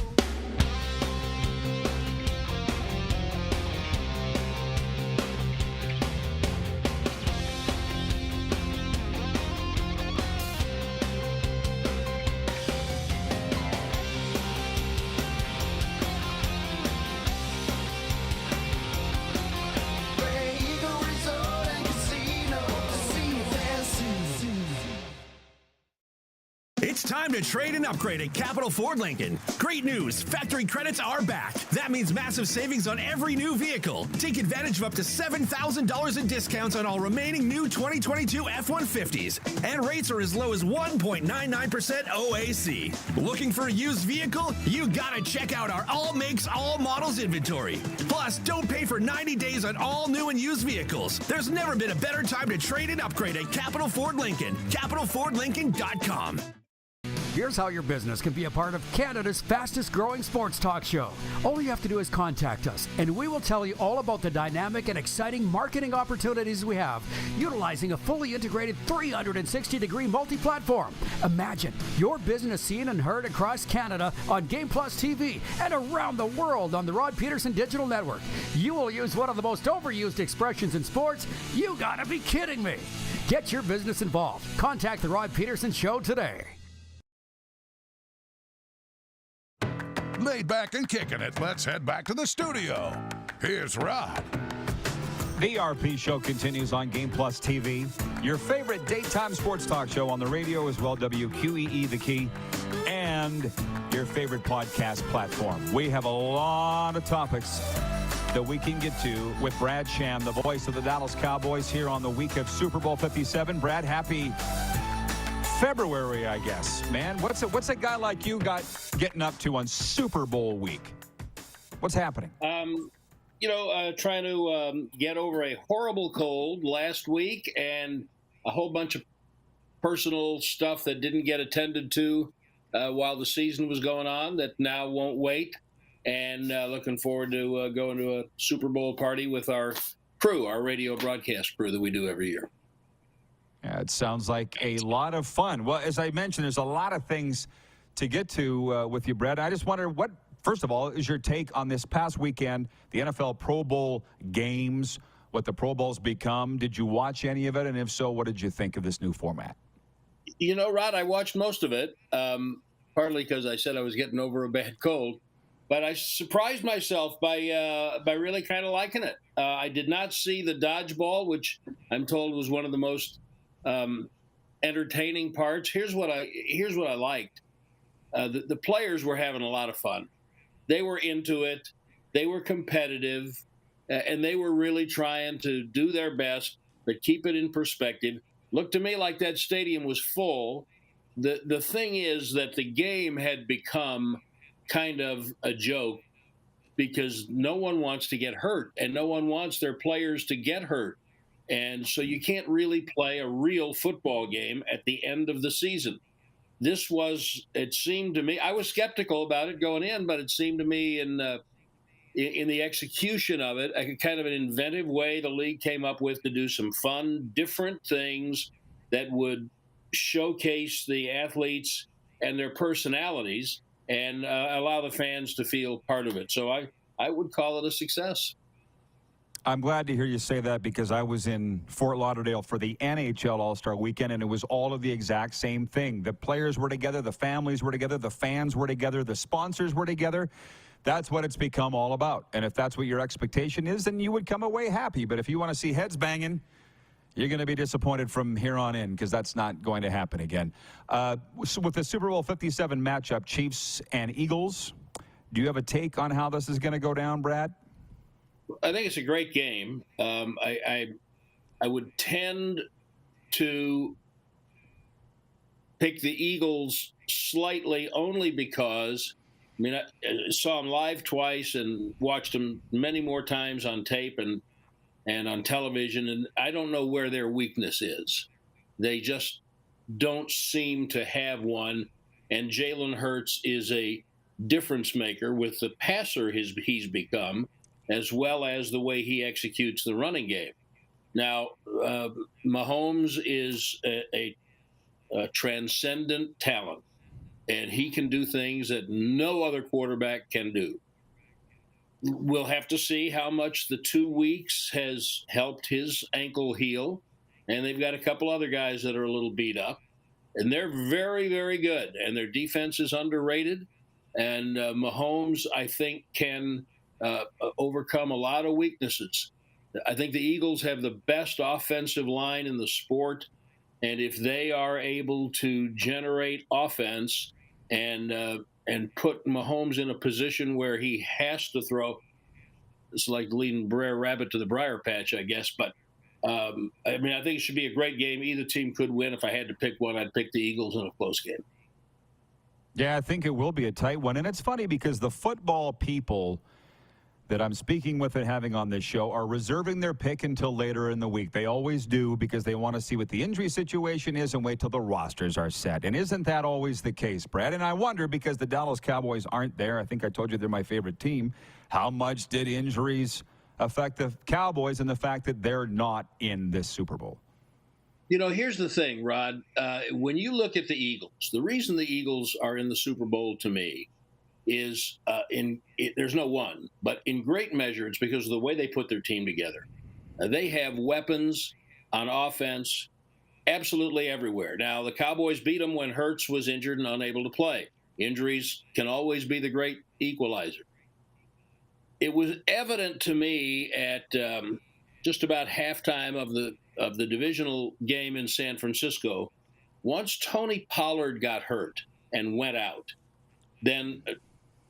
It's time to trade and upgrade at Capital Ford Lincoln. Great news, factory credits are back. That means massive savings on every new vehicle. Take advantage of up to $7,000 in discounts on all remaining new 2022 F-150s. And rates are as low as 1.99% OAC. Looking for a used vehicle? You gotta check out our all makes, all models inventory. Plus, don't pay for 90 days on all new and used vehicles. There's never been a better time to trade and upgrade at Capital Ford Lincoln. CapitalFordLincoln.com. Here's how your business can be a part of Canada's fastest growing sports talk show. All you have to do is contact us, and we will tell you all about the dynamic and exciting marketing opportunities we have, utilizing a fully integrated 360-degree multi-platform. Imagine your business seen and heard across Canada on Game Plus TV and around the world on the Rod Pedersen Digital Network. You will use one of the most overused expressions in sports. You gotta be kidding me. Get your business involved. Contact the Rod Pedersen Show today. Laid back and kicking it, let's head back to the studio. Here's Rod. The RP Show continues on Game Plus TV. Your favorite daytime sports talk show on the radio as well, WQEE The Key, and your favorite podcast platform. We have a lot of topics that we can get to with Brad Sham, the voice of the Dallas Cowboys, here on the week of Super Bowl 57. Brad, happy February, I guess, man. What's a guy like you got getting up to on Super Bowl week? What's happening? Trying to get over a horrible cold last week and a whole bunch of personal stuff that didn't get attended to while the season was going on that now won't wait. And looking forward to going to a Super Bowl party with our crew, our radio broadcast crew that we do every year. Yeah, it sounds like a lot of fun. Well, as I mentioned, there's a lot of things to get to with you, Brett. I just wonder what, first of all, is your take on this past weekend, the NFL Pro Bowl games, what the Pro Bowl's become? Did you watch any of it? And if so, what did you think of this new format? You know, Rod, I watched most of it, partly because I said I was getting over a bad cold. But I surprised myself by really kind of liking it. I did not see the dodgeball, which I'm told was one of the most entertaining parts. Here's what I liked. The players were having a lot of fun. They were into it. They were competitive, and they were really trying to do their best, but keep it in perspective. Looked to me like that stadium was full. The thing is that the game had become kind of a joke because no one wants to get hurt, and no one wants their players to get hurt. And so you can't really play a real football game at the end of the season. it seemed to me, I was skeptical about it going in, but it seemed to me in the execution of it, a kind of an inventive way the league came up with to do some fun, different things that would showcase the athletes and their personalities and allow the fans to feel part of it. So I would call it a success. I'm glad to hear you say that because I was in Fort Lauderdale for the NHL All-Star Weekend, and it was all of the exact same thing. The players were together, the families were together, the fans were together, the sponsors were together. That's what it's become all about. And if that's what your expectation is, then you would come away happy. But if you want to see heads banging, you're going to be disappointed from here on in because that's not going to happen again. With the Super Bowl 57 matchup, Chiefs and Eagles, do you have a take on how this is going to go down, Brad? I think it's a great game. I would tend to pick the Eagles slightly only because, I mean, I saw them live twice and watched them many more times on tape and on television, and I don't know where their weakness is. They just don't seem to have one, and Jalen Hurts is a difference maker with the passer he's become, as well as the way he executes the running game. Now, Mahomes is a transcendent talent, and he can do things that no other quarterback can do. We'll have to see how much the 2 weeks has helped his ankle heal, and they've got a couple other guys that are a little beat up, and they're very, very good, and their defense is underrated, and Mahomes, I think, can overcome a lot of weaknesses. I think the Eagles have the best offensive line in the sport, and if they are able to generate offense and put Mahomes in a position where he has to throw, it's like leading Brer Rabbit to the briar patch, I guess. But I mean, I think it should be a great game. Either team could win. If I had to pick one, I'd pick the Eagles in a close game. Yeah, I think it will be a tight one. And it's funny because the football people that I'm speaking with and having on this show are reserving their pick until later in the week. They always do because they want to see what the injury situation is and wait till the rosters are set. And isn't that always the case, Brad? And I wonder, because the Dallas Cowboys aren't there, I think I told you they're my favorite team, how much did injuries affect the Cowboys and the fact that they're not in this Super Bowl? You know, here's the thing, Rod. When you look at the Eagles, the reason the Eagles are in the Super Bowl to me is there's no one, but in great measure, it's because of the way they put their team together. They have weapons on offense absolutely everywhere. Now, the Cowboys beat them when Hurts was injured and unable to play. Injuries can always be the great equalizer. It was evident to me at just about halftime of the divisional game in San Francisco, once Tony Pollard got hurt and went out, then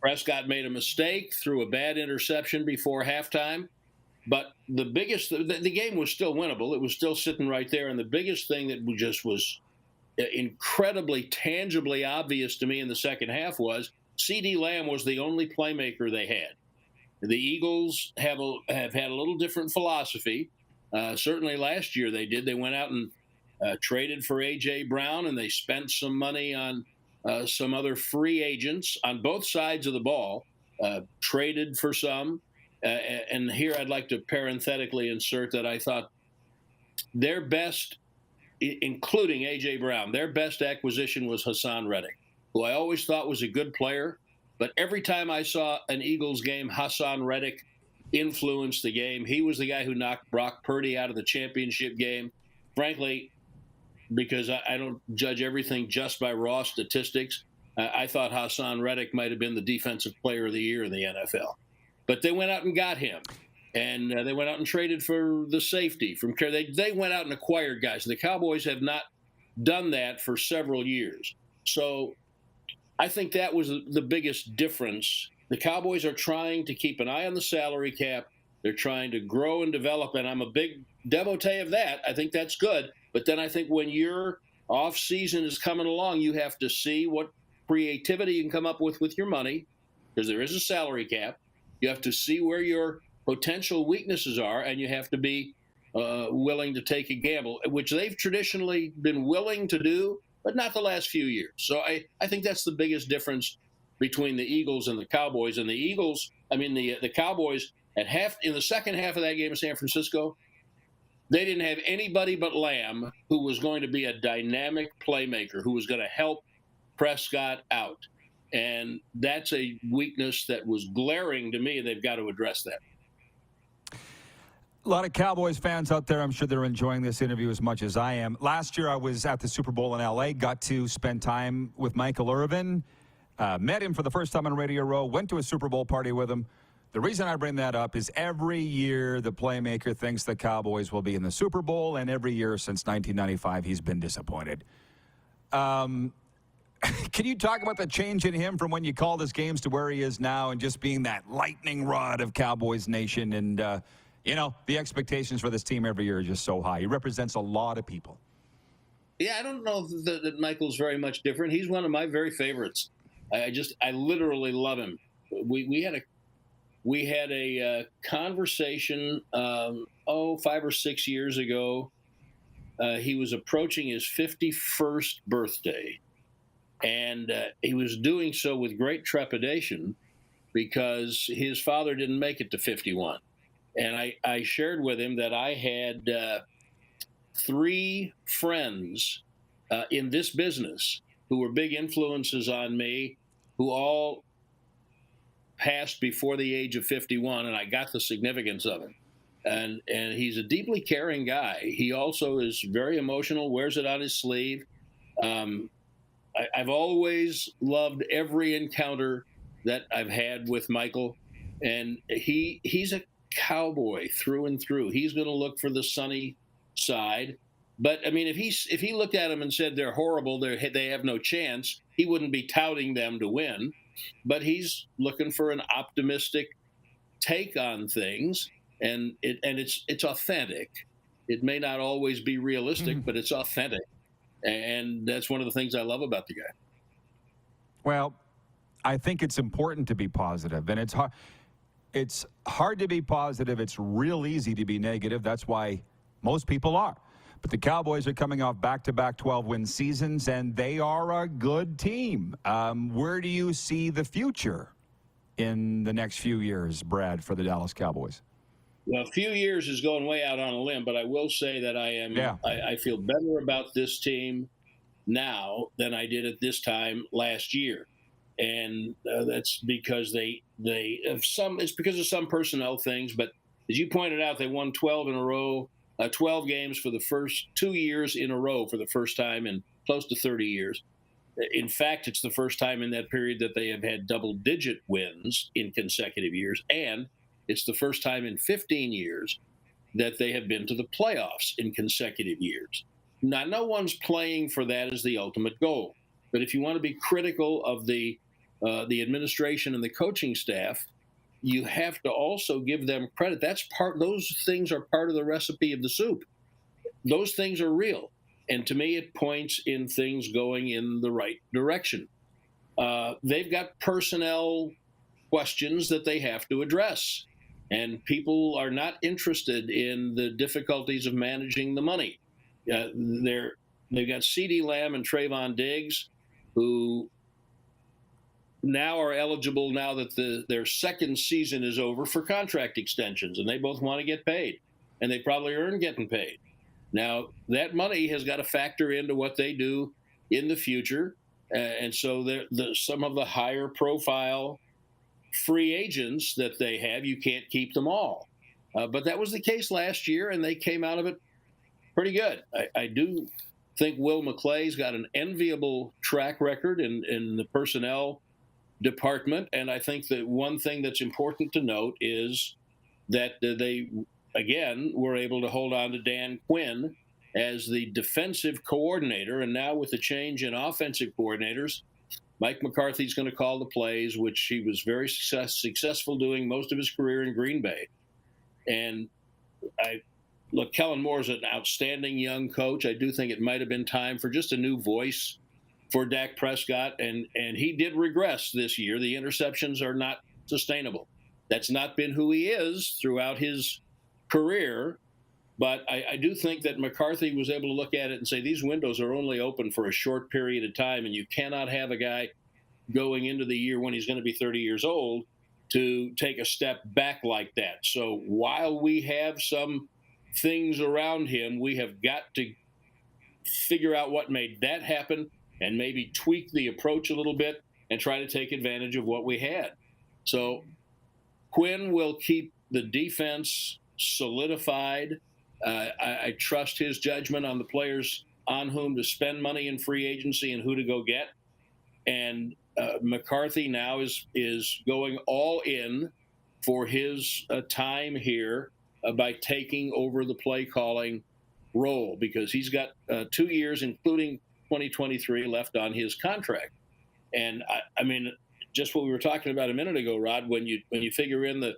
Prescott made a mistake, threw a bad interception before halftime. But the game was still winnable. It was still sitting right there. And the biggest thing that just was incredibly, tangibly obvious to me in the second half was CeeDee Lamb was the only playmaker they had. The Eagles have had a little different philosophy. Certainly last year they did. They went out and traded for A.J. Brown, and they spent some money on some other free agents on both sides of the ball, traded for some. And here I'd like to parenthetically insert that I thought their best, including A.J. Brown, their best acquisition was Hassan Reddick, who I always thought was a good player. But every time I saw an Eagles game, Hassan Reddick influenced the game. He was the guy who knocked Brock Purdy out of the championship game. Frankly, because I don't judge everything just by raw statistics, I thought Hassan Reddick might have been the defensive player of the year in the NFL. But they went out and got him. And they went out and traded for the safety from care. They went out and acquired guys. The Cowboys have not done that for several years. So I think that was the biggest difference. The Cowboys are trying to keep an eye on the salary cap. They're trying to grow and develop, and I'm a big devotee of that. I think that's good. But then I think when your off season is coming along, you have to see what creativity you can come up with your money, because there is a salary cap. You have to see where your potential weaknesses are, and you have to be willing to take a gamble, which they've traditionally been willing to do. but not the last few years. So I think that's the biggest difference between the Eagles and the Cowboys. And the Cowboys in the second half of that game in San Francisco, they didn't have anybody but Lamb, who was going to be a dynamic playmaker, who was going to help Prescott out. And that's a weakness that was glaring to me. They've got to address that. A lot of Cowboys fans out there, I'm sure they're enjoying this interview as much as I am. Last year, I was at the Super Bowl in L.A., got to spend time with Michael Irvin, met him for the first time on Radio Row, went to a Super Bowl party with him. The reason I bring that up is every year the playmaker thinks the Cowboys will be in the Super Bowl, and every year since 1995 he's been disappointed. Can you talk about the change in him from when you called his games to where he is now, and just being that lightning rod of Cowboys Nation? And, the expectations for this team every year are just so high. He represents a lot of people. Yeah, I don't know that Michael's very much different. He's one of my very favorites. I literally love him. We had a conversation 5 or 6 years ago. He was approaching his 51st birthday, and he was doing so with great trepidation because his father didn't make it to 51. And I shared with him that I had 3 friends in this business who were big influences on me, who all passed before the age of 51, and I got the significance of it. And he's a deeply caring guy. He also is very emotional, wears it on his sleeve. I've always loved every encounter that I've had with Michael, and he's a Cowboy through and through. He's going to look for the sunny side. But I mean, if he looked at them and said they're horrible, they have no chance, he wouldn't be touting them to win. But he's looking for an optimistic take on things, and it's authentic. It may not always be realistic, but it's authentic, and that's one of the things I love about the guy. Well, I think it's important to be positive, and it's hard. It's hard to be positive. It's real easy to be negative. That's why most people are. But the Cowboys are coming off back-to-back 12-win seasons, and they are a good team. Where do you see the future in the next few years, Brad, for the Dallas Cowboys? Well, a few years is going way out on a limb, but I will say that I feel better about this team now than I did at this time last year. And that's because they have it's because of some personnel things. But as you pointed out, they won 12 in a row, 12 games for the first 2 years in a row for the first time in close to 30 years. In fact, it's the first time in that period that they have had double-digit wins in consecutive years. And it's the first time in 15 years that they have been to the playoffs in consecutive years. Now, no one's playing for that as the ultimate goal. But if you want to be critical of the administration and the coaching staff, you have to also give them credit. Those things are part of the recipe of the soup. Those things are real. And to me, it points in things going in the right direction. They've got personnel questions that they have to address. And people are not interested in the difficulties of managing the money. They've got CeeDee Lamb and Trayvon Diggs, who now are eligible, now that their second season is over, for contract extensions, and they both want to get paid, and they probably earn getting paid. Now, that money has got to factor into what they do in the future, and so some of the higher profile free agents that they have, you can't keep them all. But that was the case last year, and they came out of it pretty good. I do think Will McClay's got an enviable track record in the personnel department, and I think that one thing that's important to note is that they, again, were able to hold on to Dan Quinn as the defensive coordinator, and now with the change in offensive coordinators, Mike McCarthy's going to call the plays, which he was very successful doing most of his career in Green Bay. And look, Kellen Moore is an outstanding young coach. I do think it might have been time for just a new voice for Dak Prescott, and he did regress this year. The interceptions are not sustainable. That's not been who he is throughout his career, But I do think that McCarthy was able to look at it and say these windows are only open for a short period of time, and you cannot have a guy going into the year when he's going to be 30 years old to take a step back like that. So while we have some things around him, we have got to figure out what made that happen and maybe tweak the approach a little bit and try to take advantage of what we had. So Quinn will keep the defense solidified. I trust his judgment on the players on whom to spend money in free agency and who to go get. And McCarthy now is going all in for his time here by taking over the play calling role, because he's got 2 years, including 2023, left on his contract. And I mean, just what we were talking about a minute ago, Rod, when you figure in the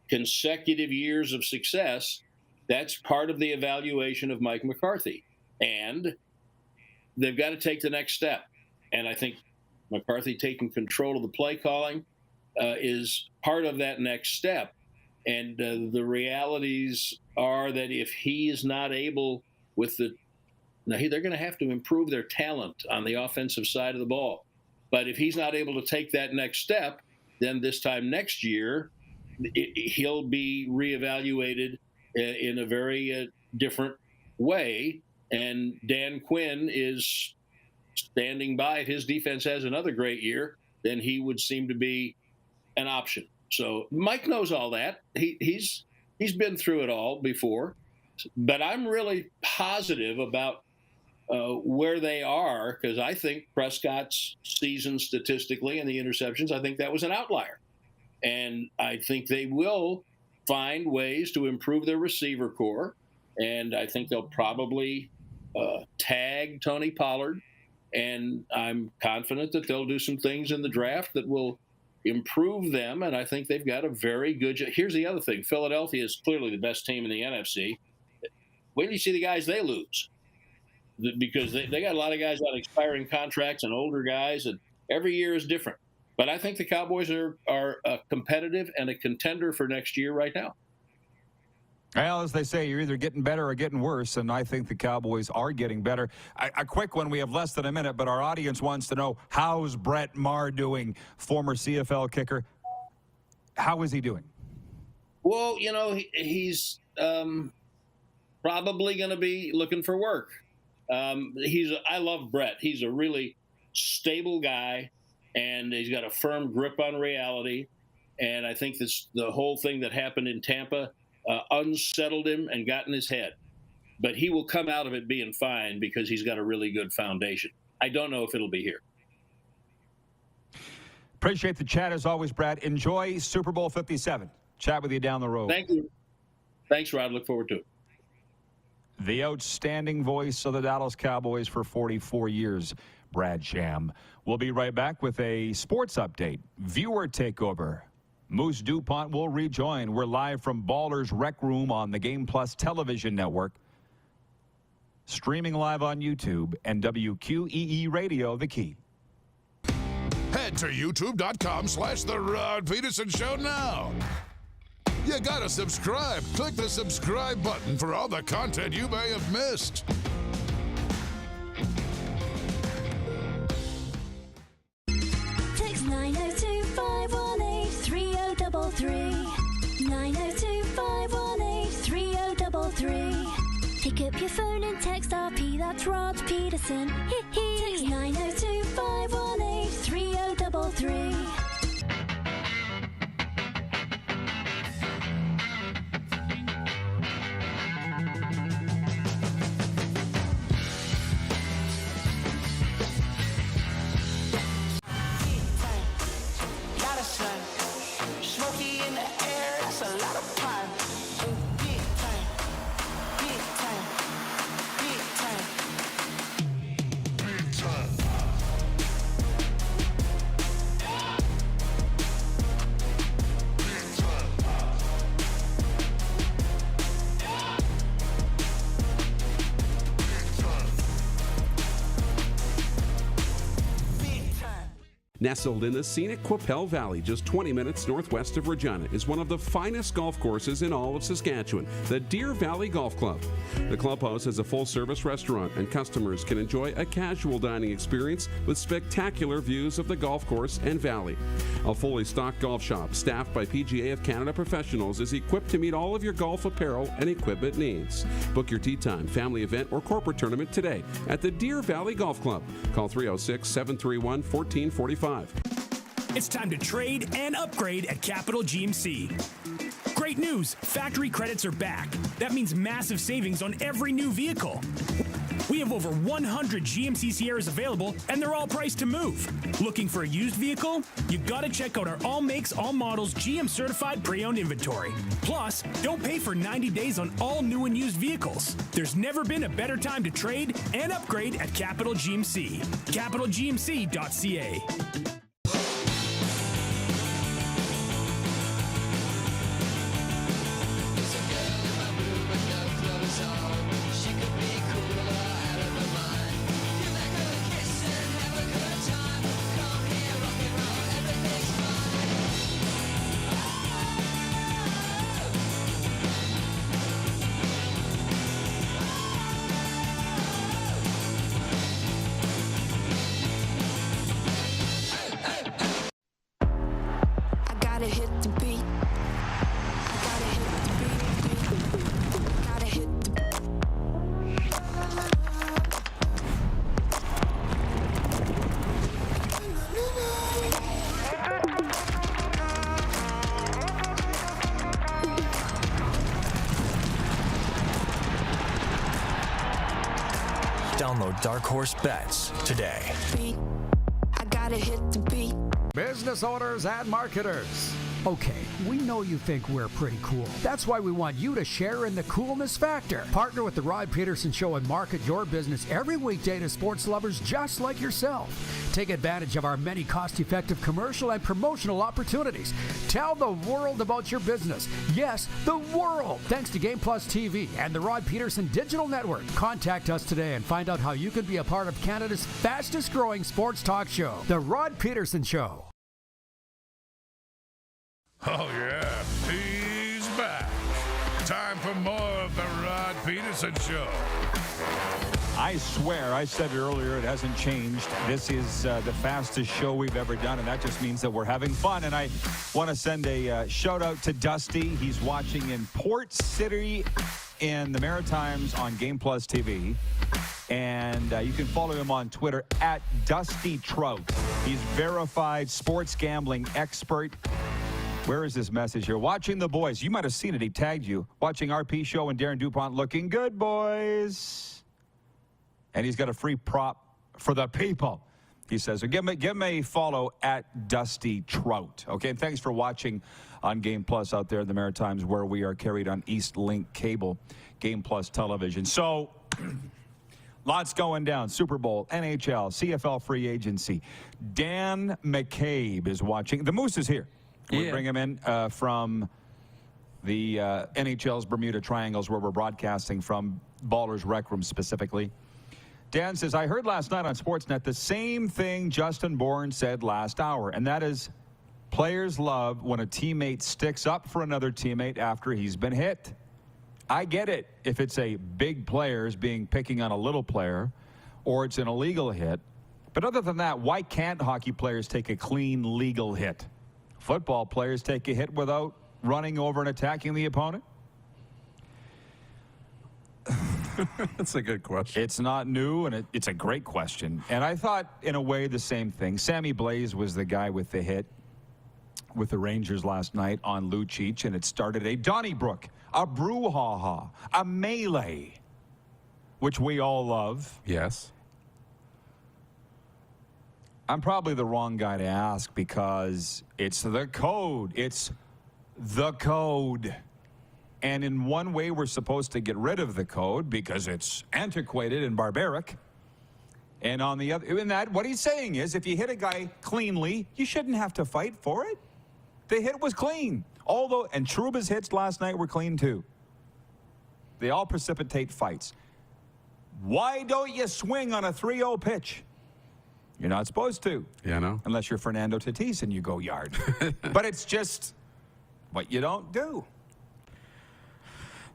consecutive years of success, that's part of the evaluation of Mike McCarthy. And they've got to take the next step. And I think McCarthy taking control of the play calling is part of that next step. And the realities are that if he is not able they're going to have to improve their talent on the offensive side of the ball. But if he's not able to take that next step, then this time next year, he'll be reevaluated in a very different way. And Dan Quinn is standing by. If his defense has another great year, then he would seem to be an option. So Mike knows all that. He's been through it all before. But I'm really positive about where they are, because I think Prescott's season statistically and the interceptions, I think that was an outlier. And I think they will find ways to improve their receiver core. And I think they'll probably tag Tony Pollard. And I'm confident that they'll do some things in the draft that will improve them. And I think they've got a very good Here's the other thing. Philadelphia is clearly the best team in the NFC. Wait till you see the guys they lose. Because they got a lot of guys on expiring contracts and older guys, and every year is different. But I think the Cowboys are competitive and a contender for next year right now. Well, as they say, you're either getting better or getting worse, and I think the Cowboys are getting better. A quick one, we have less than a minute, but our audience wants to know, how's Brett Maher doing, former CFL kicker? How is he doing? Well, he's probably going to be looking for work. I love Brett. He's a really stable guy, and he's got a firm grip on reality. And I think the whole thing that happened in Tampa unsettled him and got in his head. But he will come out of it being fine because he's got a really good foundation. I don't know if it'll be here. Appreciate the chat as always, Brad. Enjoy Super Bowl 57. Chat with you down the road. Thank you. Thanks, Rod. Look forward to it. The outstanding voice of the Dallas Cowboys for 44 years, Brad Sham. We'll be right back with a sports update. Viewer takeover. Moose DuPont will rejoin. We're live from Ballers Rec Room on the Game Plus television network. Streaming live on YouTube and WQEE Radio, The Key. Head to youtube.com/The Rod Pedersen Show now. You gotta subscribe. Click the subscribe button for all the content you may have missed. Text 902-518-3033. 902-518-3033. Pick up your phone and text RP, that's Rod Pedersen. Text 902-518-3033. Nestled in the scenic Qu'Appelle Valley, just 20 minutes northwest of Regina, is one of the finest golf courses in all of Saskatchewan, the Deer Valley Golf Club. The clubhouse has a full-service restaurant, and customers can enjoy a casual dining experience with spectacular views of the golf course and valley. A fully stocked golf shop, staffed by PGA of Canada professionals, is equipped to meet all of your golf apparel and equipment needs. Book your tee time, family event, or corporate tournament today at the Deer Valley Golf Club. Call 306-731-1445. It's time to trade and upgrade at Capital GMC. Great news, factory credits are back. That means massive savings on every new vehicle. We have over 100 GMC Sierras available, and they're all priced to move. Looking for a used vehicle? You gotta check out our all makes, all models GM certified pre-owned inventory. Plus, don't pay for 90 days on all new and used vehicles. There's never been a better time to trade and upgrade at Capital GMC. CapitalGMC.ca. Download Dark Horse Bets today. I gotta hit the beat. Business owners and marketers. Okay, we know you think we're pretty cool. That's why we want you to share in the coolness factor. Partner with The Rod Pedersen Show and market your business every weekday to sports lovers just like yourself. Take advantage of our many cost-effective commercial and promotional opportunities. Tell the world about your business. Yes, the world. Thanks to Game Plus TV and the Rod Pedersen Digital Network. Contact us today and find out how you can be a part of Canada's fastest-growing sports talk show, The Rod Pedersen Show. Oh, yeah, he's back. Time for more of the Rod Pedersen Show. I swear, I said it earlier, it hasn't changed. This is the fastest show we've ever done, and that just means that we're having fun. And I want to send a shout-out to Dusty. He's watching in Port City in the Maritimes on Game Plus TV. And you can follow him on Twitter at Dusty Trout. He's verified sports gambling expert. Where is this message here? Watching the boys. You might have seen it. He tagged you. Watching RP Show and Darren DuPont looking good, boys. And he's got a free prop for the people. He says, so give him a follow at Dusty Trout. Okay, and thanks for watching on Game Plus out there in the Maritimes, where we are carried on East Link Cable, Game Plus Television. So, lots going down. Super Bowl, NHL, CFL free agency. Dan McCabe is watching. The Moose is here. We bring him in from the NHL's Bermuda Triangles, where we're broadcasting from, Ballers Rec Room specifically. Dan says, I heard last night on Sportsnet the same thing Justin Bourne said last hour, and that is players love when a teammate sticks up for another teammate after he's been hit. I get it if it's a big player's picking on a little player or it's an illegal hit. But other than that, why can't hockey players take a clean, legal hit? Football players take a hit without running over and attacking the opponent? That's a good question. It's not new, and it's a great question. And I thought, in a way, the same thing. Sammy Blais was the guy with the hit with the Rangers last night on Lucic, and it started a Donnybrook, a brouhaha, a melee, which we all love. Yes. I'm probably the wrong guy to ask because it's the code. It's the code. And in one way, we're supposed to get rid of the code because it's antiquated and barbaric. And on the other, in that, what he's saying is if you hit a guy cleanly, you shouldn't have to fight for it. The hit was clean. Although, and Trouba's hits last night were clean too. They all precipitate fights. Why don't you swing on a 3-0 pitch? You're not supposed to. You know? Unless you're Fernando Tatis and you go yard. But it's just what you don't do.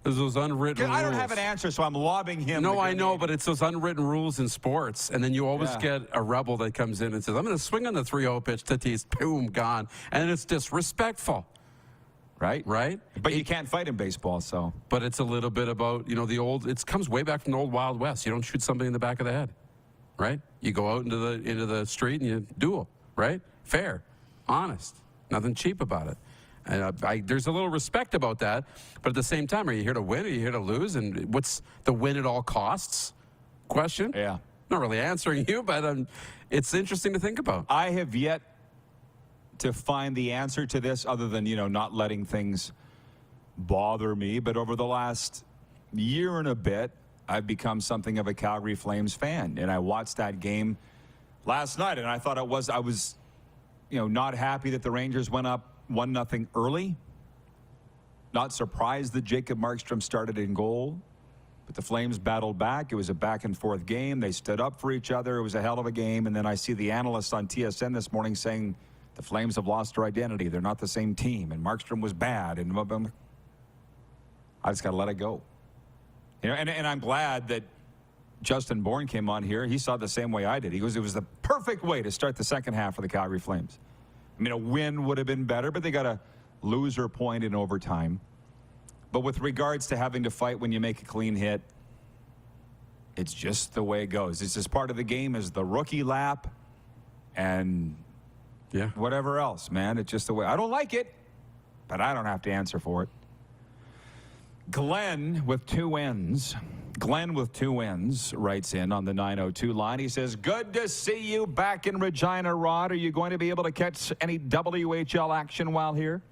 There's those unwritten rules. I don't have an answer, so I'm lobbing him. No, I know, but it's those unwritten rules in sports. And then you always get a rebel that comes in and says, I'm going to swing on the 3-0 pitch, Tatis, boom, gone. And it's disrespectful. Right? Right? But you can't fight in baseball, so. But it's a little bit about, the old, it comes way back from the old Wild West. You don't shoot somebody in the back of the head. Right? You go out into the street and you duel. Right? Fair. Honest. Nothing cheap about it. And there's a little respect about that, but at the same time, are you here to win or are you here to lose? And what's the win at all costs question? Yeah. Not really answering you, but it's interesting to think about. I have yet to find the answer to this other than, not letting things bother me. But over the last year and a bit, I've become something of a Calgary Flames fan. And I watched that game last night, and I thought I was, not happy that the Rangers went up 1-0 early. Not surprised that Jacob Markstrom started in goal. But the Flames battled back. It was a back-and-forth game. They stood up for each other. It was a hell of a game. And then I see the analysts on TSN this morning saying the Flames have lost their identity. They're not the same team. And Markstrom was bad. And I just got to let it go. And I'm glad that Justin Bourne came on here. He saw it the same way I did. He goes, it was the perfect way to start the second half for the Calgary Flames. I mean, a win would have been better, but they got a loser point in overtime. But with regards to having to fight when you make a clean hit, it's just the way it goes. It's just part of the game is the rookie lap and whatever else, man. It's just the way. I don't like it, but I don't have to answer for it. Glenn with 2 N's writes in on the 902 line. He says, good to see you back in Regina, Rod. Are you going to be able to catch any WHL action while here?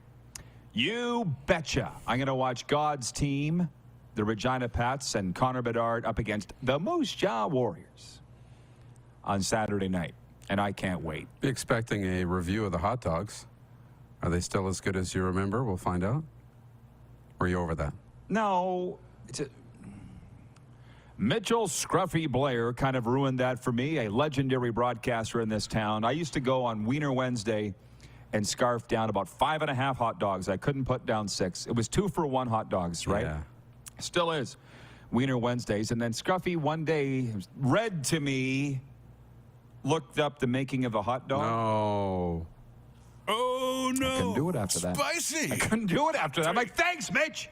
You betcha. I'm going to watch God's team, the Regina Pats, and Connor Bedard up against the Moose Jaw Warriors on Saturday night. And I can't wait. Be expecting a review of the hot dogs. Are they still as good as you remember? We'll find out. Or are you over that? No. Mitchell Scruffy Blair kind of ruined that for me, a legendary broadcaster in this town. I used to go on Wiener Wednesday and scarf down about 5.5 hot dogs. I couldn't put down 6. It was 2 for 1 hot dogs, right? Yeah. Still is. Wiener Wednesdays. And then Scruffy one day read to me, looked up the making of a hot dog. No. Oh, no. I couldn't do it after that. Spicy. I couldn't do it after that. I'm like, thanks, Mitch.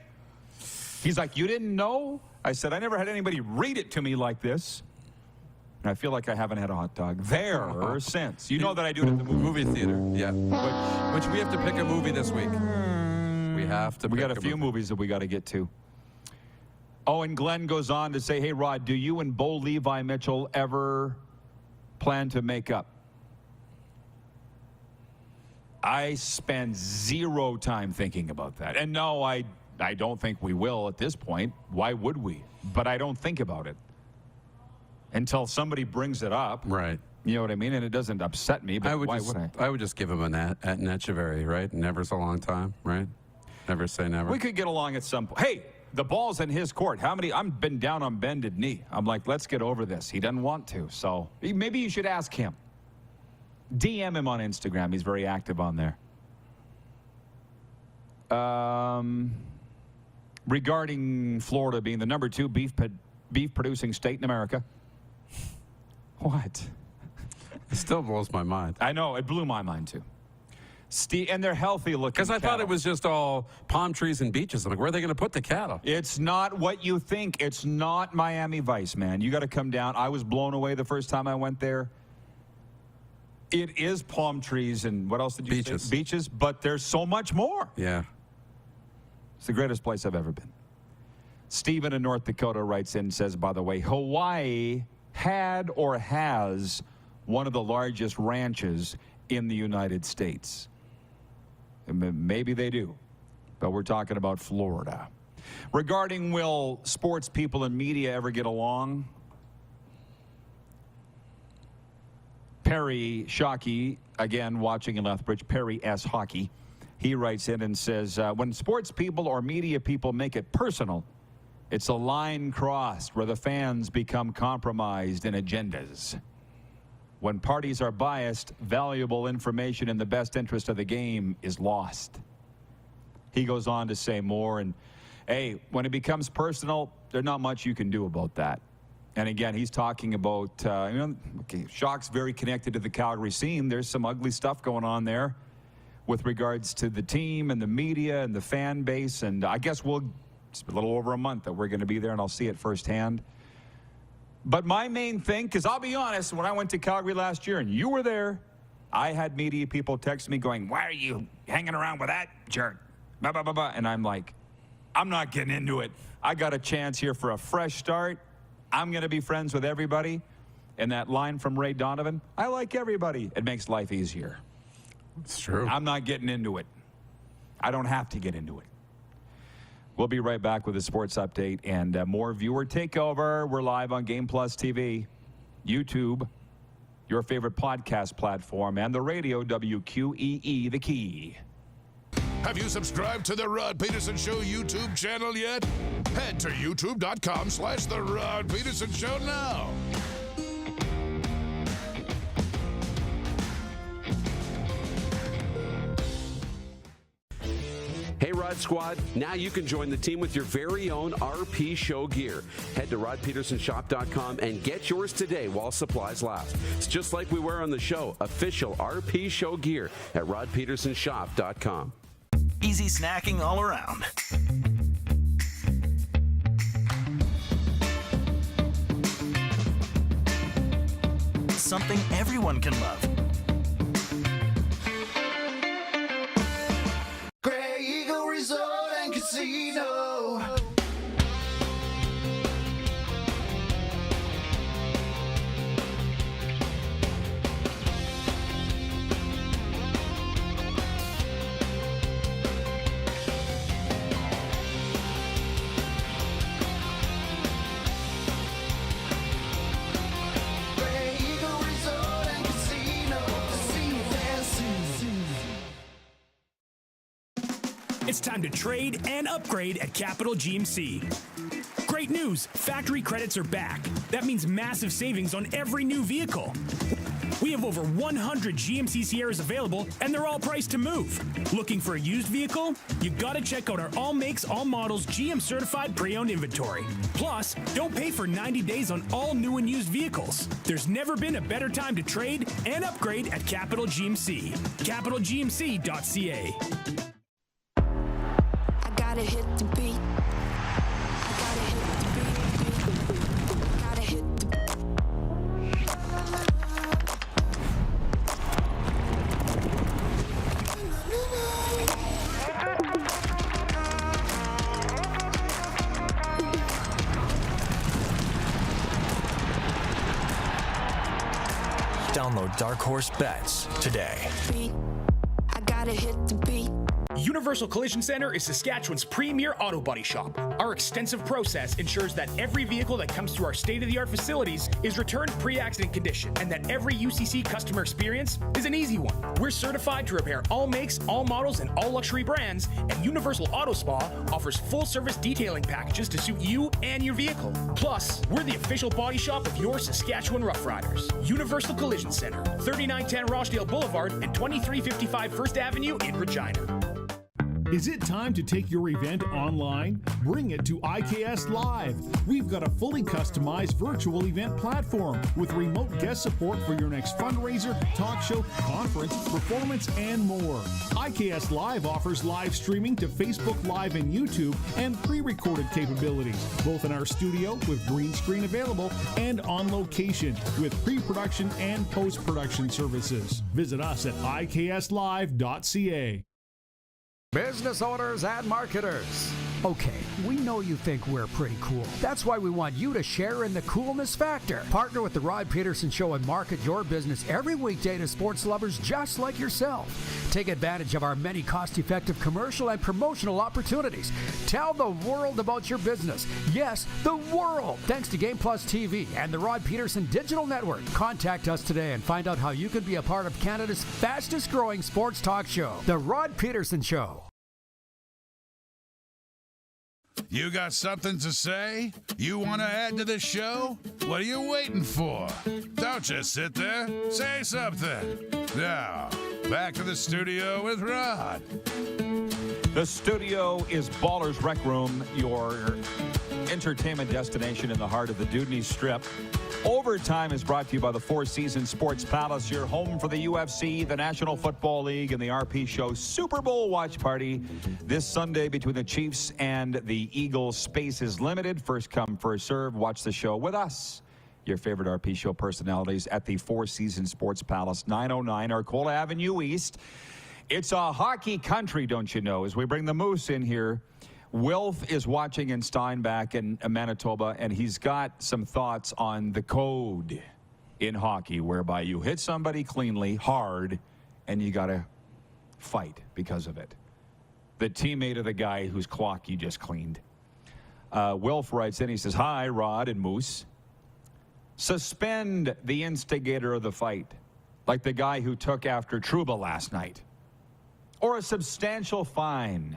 He's like, you didn't know? I said, I never had anybody read it to me like this. And I feel like I haven't had a hot dog there since. You know that I do it at the movie theater. Yeah. Which we have to pick a movie this week. We have to. We got a few movies that we got to get to. Oh, and Glenn goes on to say, hey, Rod, do you and Bo Levi Mitchell ever plan to make up? I spend 0 time thinking about that. And no, I don't think we will at this point. Why would we? But I don't think about it until somebody brings it up. Right. You know what I mean? And it doesn't upset me, but why would I? I would just give him a at Necheverry, right? Never's a long time, right? Never say never. We could get along at some point. Hey, the ball's in his court. I've been down on bended knee. I'm like, let's get over this. He doesn't want to, so maybe you should ask him. DM him on Instagram. He's very active on there. Regarding Florida being the number 2 beef producing state in America. What? It still blows my mind. I know. It blew my mind, too. And they're healthy looking. Because I thought it was just all palm trees and beaches. I'm like, where are they going to put the cattle? It's not what you think. It's not Miami Vice, man. You got to come down. I was blown away the first time I went there. It is palm trees and what else did you say? Beaches, but there's so much more. Yeah. It's the greatest place I've ever been. Stephen in North Dakota writes in and says, by the way, Hawaii had or has one of the largest ranches in the United States. Maybe they do, but we're talking about Florida. Regarding will sports people and media ever get along? Perry Shockey, again, watching in Lethbridge, Perry S. Hockey. He writes in and says, when sports people or media people make it personal, it's a line crossed where the fans become compromised in agendas. When parties are biased, valuable information in the best interest of the game is lost. He goes on to say more, and hey, when it becomes personal, there's not much you can do about that. And again, he's talking about, Shock's very connected to the Calgary scene. There's some ugly stuff going on there with regards to the team and the media and the fan base. And I guess it's a little over a month that we're going to be there, and I'll see it firsthand. But my main thing, because I'll be honest, when I went to Calgary last year and you were there, I had media people text me going, why are you hanging around with that jerk? Blah, blah, blah, blah. And I'm like, I'm not getting into it. I got a chance here for a fresh start. I'm going to be friends with everybody. And that line from Ray Donovan, I like everybody. It makes life easier. It's true. I'm not getting into it. I don't have to get into it. We'll be right back with a sports update and more viewer takeover. We're live on Game Plus TV, YouTube, your favorite podcast platform, and the radio, WQEE, The Key. Have you subscribed to the Rod Pedersen Show YouTube channel yet? Head to youtube.com/The Rod Pedersen Show now. Hey, Rod Squad, now you can join the team with your very own RP Show gear. Head to rodpedersenshop.com and get yours today while supplies last. It's just like we wear on the show, official RP Show gear at rodpedersenshop.com. Easy snacking all around. Something everyone can love. Grey Eagle Resort and Casino. Grey Eagle Resort and Casino. It's time to trade and upgrade at Capital GMC. Great news, factory credits are back. That means massive savings on every new vehicle. We have over 100 GMC Sierras available, and they're all priced to move. Looking for a used vehicle? You gotta check out our all makes, all models, GM certified pre-owned inventory. Plus, don't pay for 90 days on all new and used vehicles. There's never been a better time to trade and upgrade at Capital GMC. CapitalGMC.ca. I gotta hit the beat. I gotta hit the beat. Gotta hit the Download Dark Horse Bets today. beat. I gotta hit the beat. Universal Collision Center is Saskatchewan's premier auto body shop. Our extensive process ensures that every vehicle that comes through our state-of-the-art facilities is returned pre-accident condition, and that every UCC customer experience is an easy one. We're certified to repair all makes, all models, and all luxury brands, and Universal Auto Spa offers full-service detailing packages to suit you and your vehicle. Plus, we're the official body shop of your Saskatchewan Rough Riders. Universal Collision Center, 3910 Rochdale Boulevard and 2355 First Avenue in Regina. Is it time to take your event online? Bring it to IKS Live. We've got a fully customized virtual event platform with remote guest support for your next fundraiser, talk show, conference, performance, and more. IKS Live offers live streaming to Facebook Live and YouTube and pre-recorded capabilities, both in our studio with green screen available and on location with pre-production and post-production services. Visit us at ikslive.ca. Business owners and marketers. Okay, we know you think we're pretty cool. That's why we want you to share in the coolness factor. Partner with the Rod Pedersen Show and market your business every weekday to sports lovers just like yourself. Take advantage of our many cost-effective commercial and promotional opportunities. Tell the world about your business. Yes, the world. Thanks to Game Plus TV and the Rod Pedersen Digital Network. Contact us today and find out how you can be a part of Canada's fastest-growing sports talk show, The Rod Pedersen Show. You got something to say? You want to add to the show? What are you waiting for? Don't just sit there. Say something. Now, back to the studio with Rod. The studio is Ballers Rec Room, your entertainment destination in the heart of the Dudney Strip. Overtime is brought to you by the Four Seasons Sports Palace, your home for the UFC, the National Football League, and the RP Show Super Bowl watch party this Sunday between the Chiefs and the Eagles. Space is limited. First come, first serve. Watch the show with us, your favorite RP Show personalities, at the Four Seasons Sports Palace, 909 Arcola Avenue East. It's a hockey country, don't you know, as we bring the Moose in here. Wilf is watching in Steinbach in Manitoba, and he's got some thoughts on the code in hockey, whereby you hit somebody cleanly, hard, and you got to fight because of it. The teammate of the guy whose clock you just cleaned. Wilf writes in, he says, "Hi, Rod and Moose. Suspend the instigator of the fight, like the guy who took after Trouba last night. Or a substantial fine.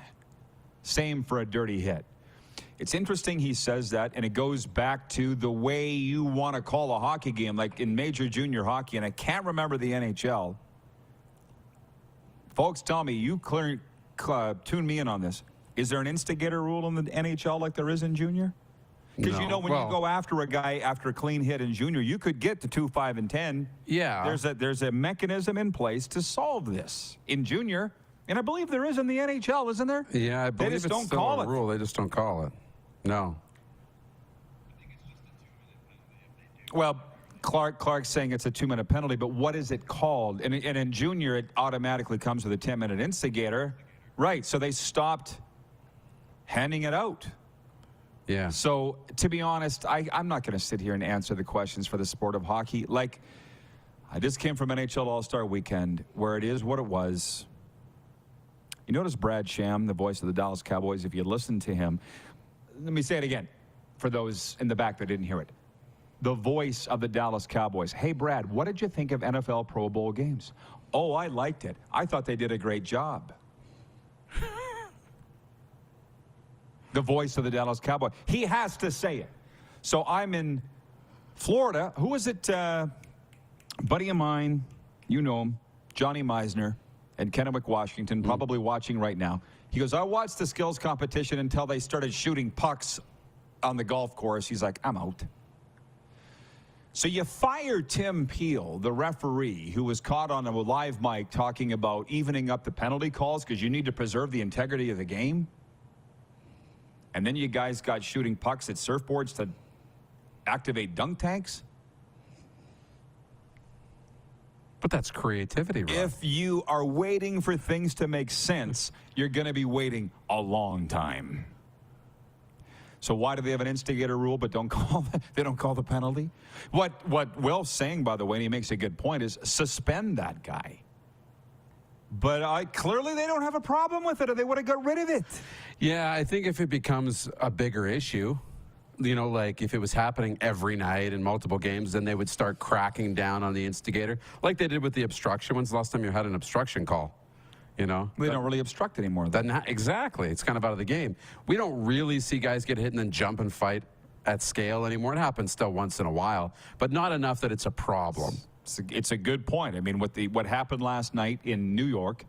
Same for a dirty hit." It's interesting he says that, and it goes back to the way you want to call a hockey game, like in major junior hockey, and I can't remember the NHL. Folks, tell me, you tune me in on this. Is there an instigator rule in the NHL like there is in junior? Because No. you know when you go after a guy after a clean hit in junior, you could get to 2, 5, and 10. Yeah. There's a mechanism in place to solve this in junior. And I believe there is in the NHL, isn't there? Yeah, I believe they just it's don't still call a it. rule. They just don't call it. No. Well, Clark's saying it's a 2-minute penalty, but what is it called? And in junior, it automatically comes with a 10-minute instigator. Right, so they stopped handing it out. Yeah. So, to be honest, I'm not going to sit here and answer the questions for the sport of hockey. Like, I just came from NHL All-Star Weekend, where it is what it was. You notice Brad Sham, the voice of the Dallas Cowboys, if you listen to him, let me say it again for those in the back that didn't hear it. The voice of the Dallas Cowboys. "Hey, Brad, what did you think of NFL Pro Bowl games?" "Oh, I liked it. I thought they did a great job." The voice of the Dallas Cowboys. He has to say it. So I'm in Florida. Who is it? Buddy of mine, you know him, Johnny Meisner, and Kennewick, Washington, probably watching right now. He goes, "I watched the skills competition until they started shooting pucks on the golf course." He's like, "I'm out." So you fire Tim Peel, the referee, who was caught on a live mic talking about evening up the penalty calls because you need to preserve the integrity of the game. And then you guys got shooting pucks at surfboards to activate dunk tanks. But that's creativity, Rob. If you are waiting for things to make sense, you're going to be waiting a long time. So why do they have an instigator rule but don't call the penalty? What Will's saying, by the way, and he makes a good point, is suspend that guy. But clearly they don't have a problem with it, or they would have got rid of it. Yeah, I think if it becomes a bigger issue, you know, like if it was happening every night in multiple games, then they would start cracking down on the instigator, like they did with the obstruction. When's the last time you had an obstruction call? You know, they don't really obstruct anymore. Exactly. It's kind of out of the game. We don't really see guys get hit and then jump and fight at scale anymore. It happens still once in a while, but not enough that it's a problem. It's a good point. I mean, what happened last night in New York,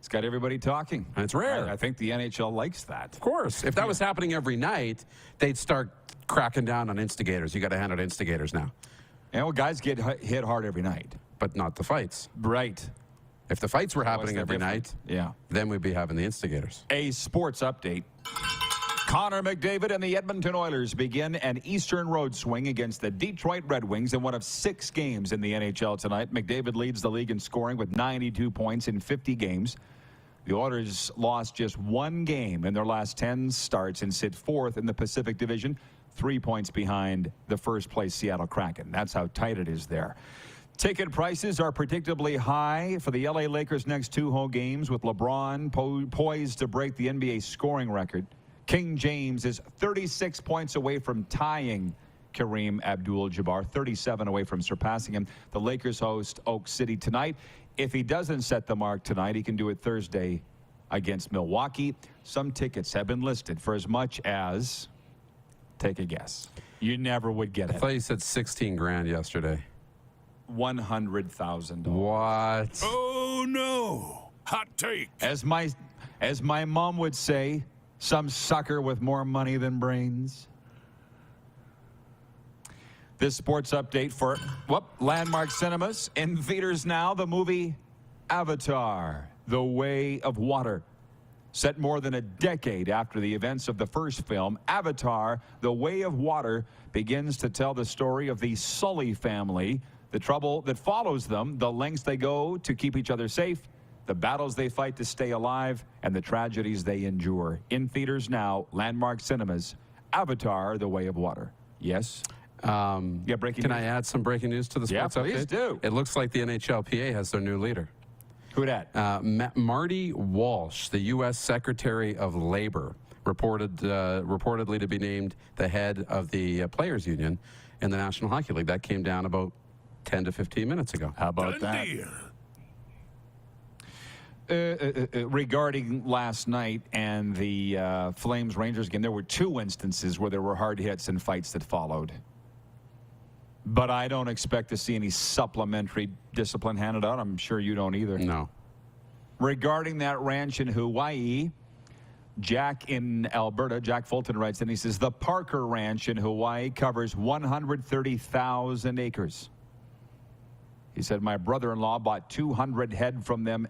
it's got everybody talking. And it's rare. I think the NHL likes that. Of course. If that was happening every night, they'd start cracking down on instigators. You got to hand out instigators now. Yeah, well, guys get hit hard every night. But not the fights. Right. If the fights were happening every different? night, then we'd be having the instigators. A sports update. Connor McDavid and the Edmonton Oilers begin an Eastern road swing against the Detroit Red Wings in one of 6 games in the NHL tonight. McDavid leads the league in scoring with 92 points in 50 games. The Oilers lost just 1 game in their last 10 starts and sit 4th in the Pacific Division, 3 points behind the first-place Seattle Kraken. That's how tight it is there. Ticket prices are predictably high for the LA Lakers' next 2 home games, with LeBron poised to break the NBA scoring record. King James is 36 points away from tying Kareem Abdul-Jabbar, 37 away from surpassing him. The Lakers host Oak City tonight. If he doesn't set the mark tonight, he can do it Thursday against Milwaukee. Some tickets have been listed for as much as, take a guess. You never would get it. I thought you said 16 grand yesterday. $100,000. What? Oh, no. Hot take. As my mom would say, some sucker with more money than brains. This sports update for Landmark Cinemas. In theaters now, the movie Avatar, The Way of Water. Set more than a decade after the events of the first film, Avatar, The Way of Water begins to tell the story of the Sully family, the trouble that follows them, the lengths they go to keep each other safe, the battles they fight to stay alive, and the tragedies they endure. In theaters now, Landmark Cinemas, Avatar, The Way of Water. Yes? Breaking Can news? I add some breaking news to the sports update? Please do. It looks like the NHLPA has their new leader. Who dat? Marty Walsh, the U.S. Secretary of Labor, reportedly to be named the head of the Players Union in the National Hockey League. That came down about 10 to 15 minutes ago. How about that? Regarding last night and the Flames-Rangers game, there were 2 instances where there were hard hits and fights that followed. But I don't expect to see any supplementary discipline handed out. I'm sure you don't either. No. Regarding that ranch in Hawaii, Jack in Alberta, Jack Fulton writes in, he says, the Parker Ranch in Hawaii covers 130,000 acres. He said, my brother-in-law bought 200 head from them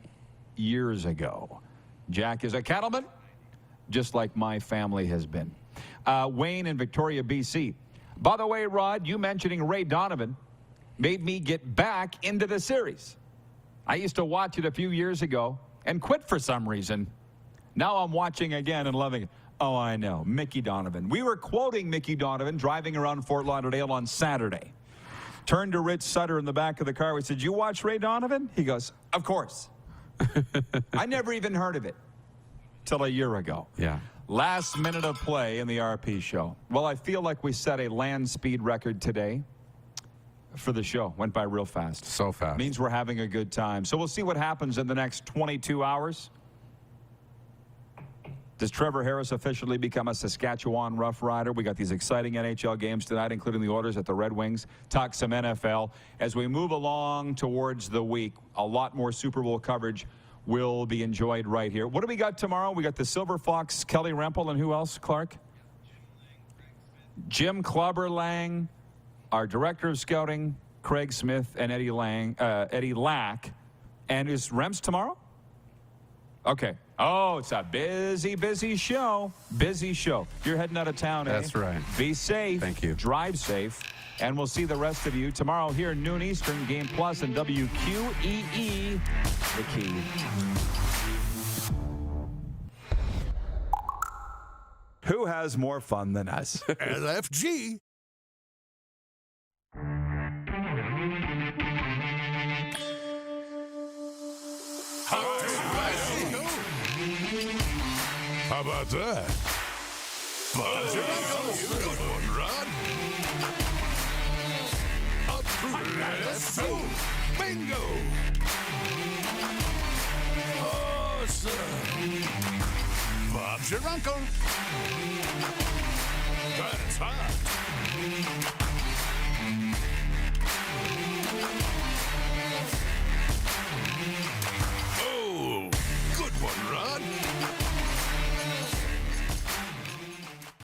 years ago. Jack is a cattleman, just like my family has been. Wayne in Victoria, BC. By the way, Rod, you mentioning Ray Donovan made me get back into the series. I used to watch it a few years ago and quit for some reason. Now I'm watching again and loving it. Oh, I know. Mickey Donovan. We were quoting Mickey Donovan driving around Fort Lauderdale on Saturday. Turned to Rich Sutter in the back of the car. We said, you watch Ray Donovan? He goes, of course. I never even heard of it till a year ago. Yeah. Last minute of play in the RP show. Well, I feel like we set a land speed record today for the show. Went by real fast. So fast. Means we're having a good time. So we'll see what happens in the next 22 hours. Does Trevor Harris officially become a Saskatchewan Rough Rider? We got these exciting NHL games tonight, including the Oilers at the Red Wings. Talk some NFL. As we move along towards the week, a lot more Super Bowl coverage will be enjoyed right here. What do we got tomorrow? We got the Silver Fox, Kelly Rempel, and who else, Clark? Jim Clubberlang, our Director of Scouting, Craig Smith, and Eddie Lack. And is Rems tomorrow? Okay. Oh, it's a busy, busy show. Busy show. You're heading out of town, That's right. Be safe. Thank you. Drive safe. And we'll see the rest of you tomorrow here at noon Eastern, Game Plus, and WQEE, The Key. Who has more fun than us? LFG. How about that? Good one, Rod. Let's go. Bingo. Awesome. Bob's your uncle. That's hot.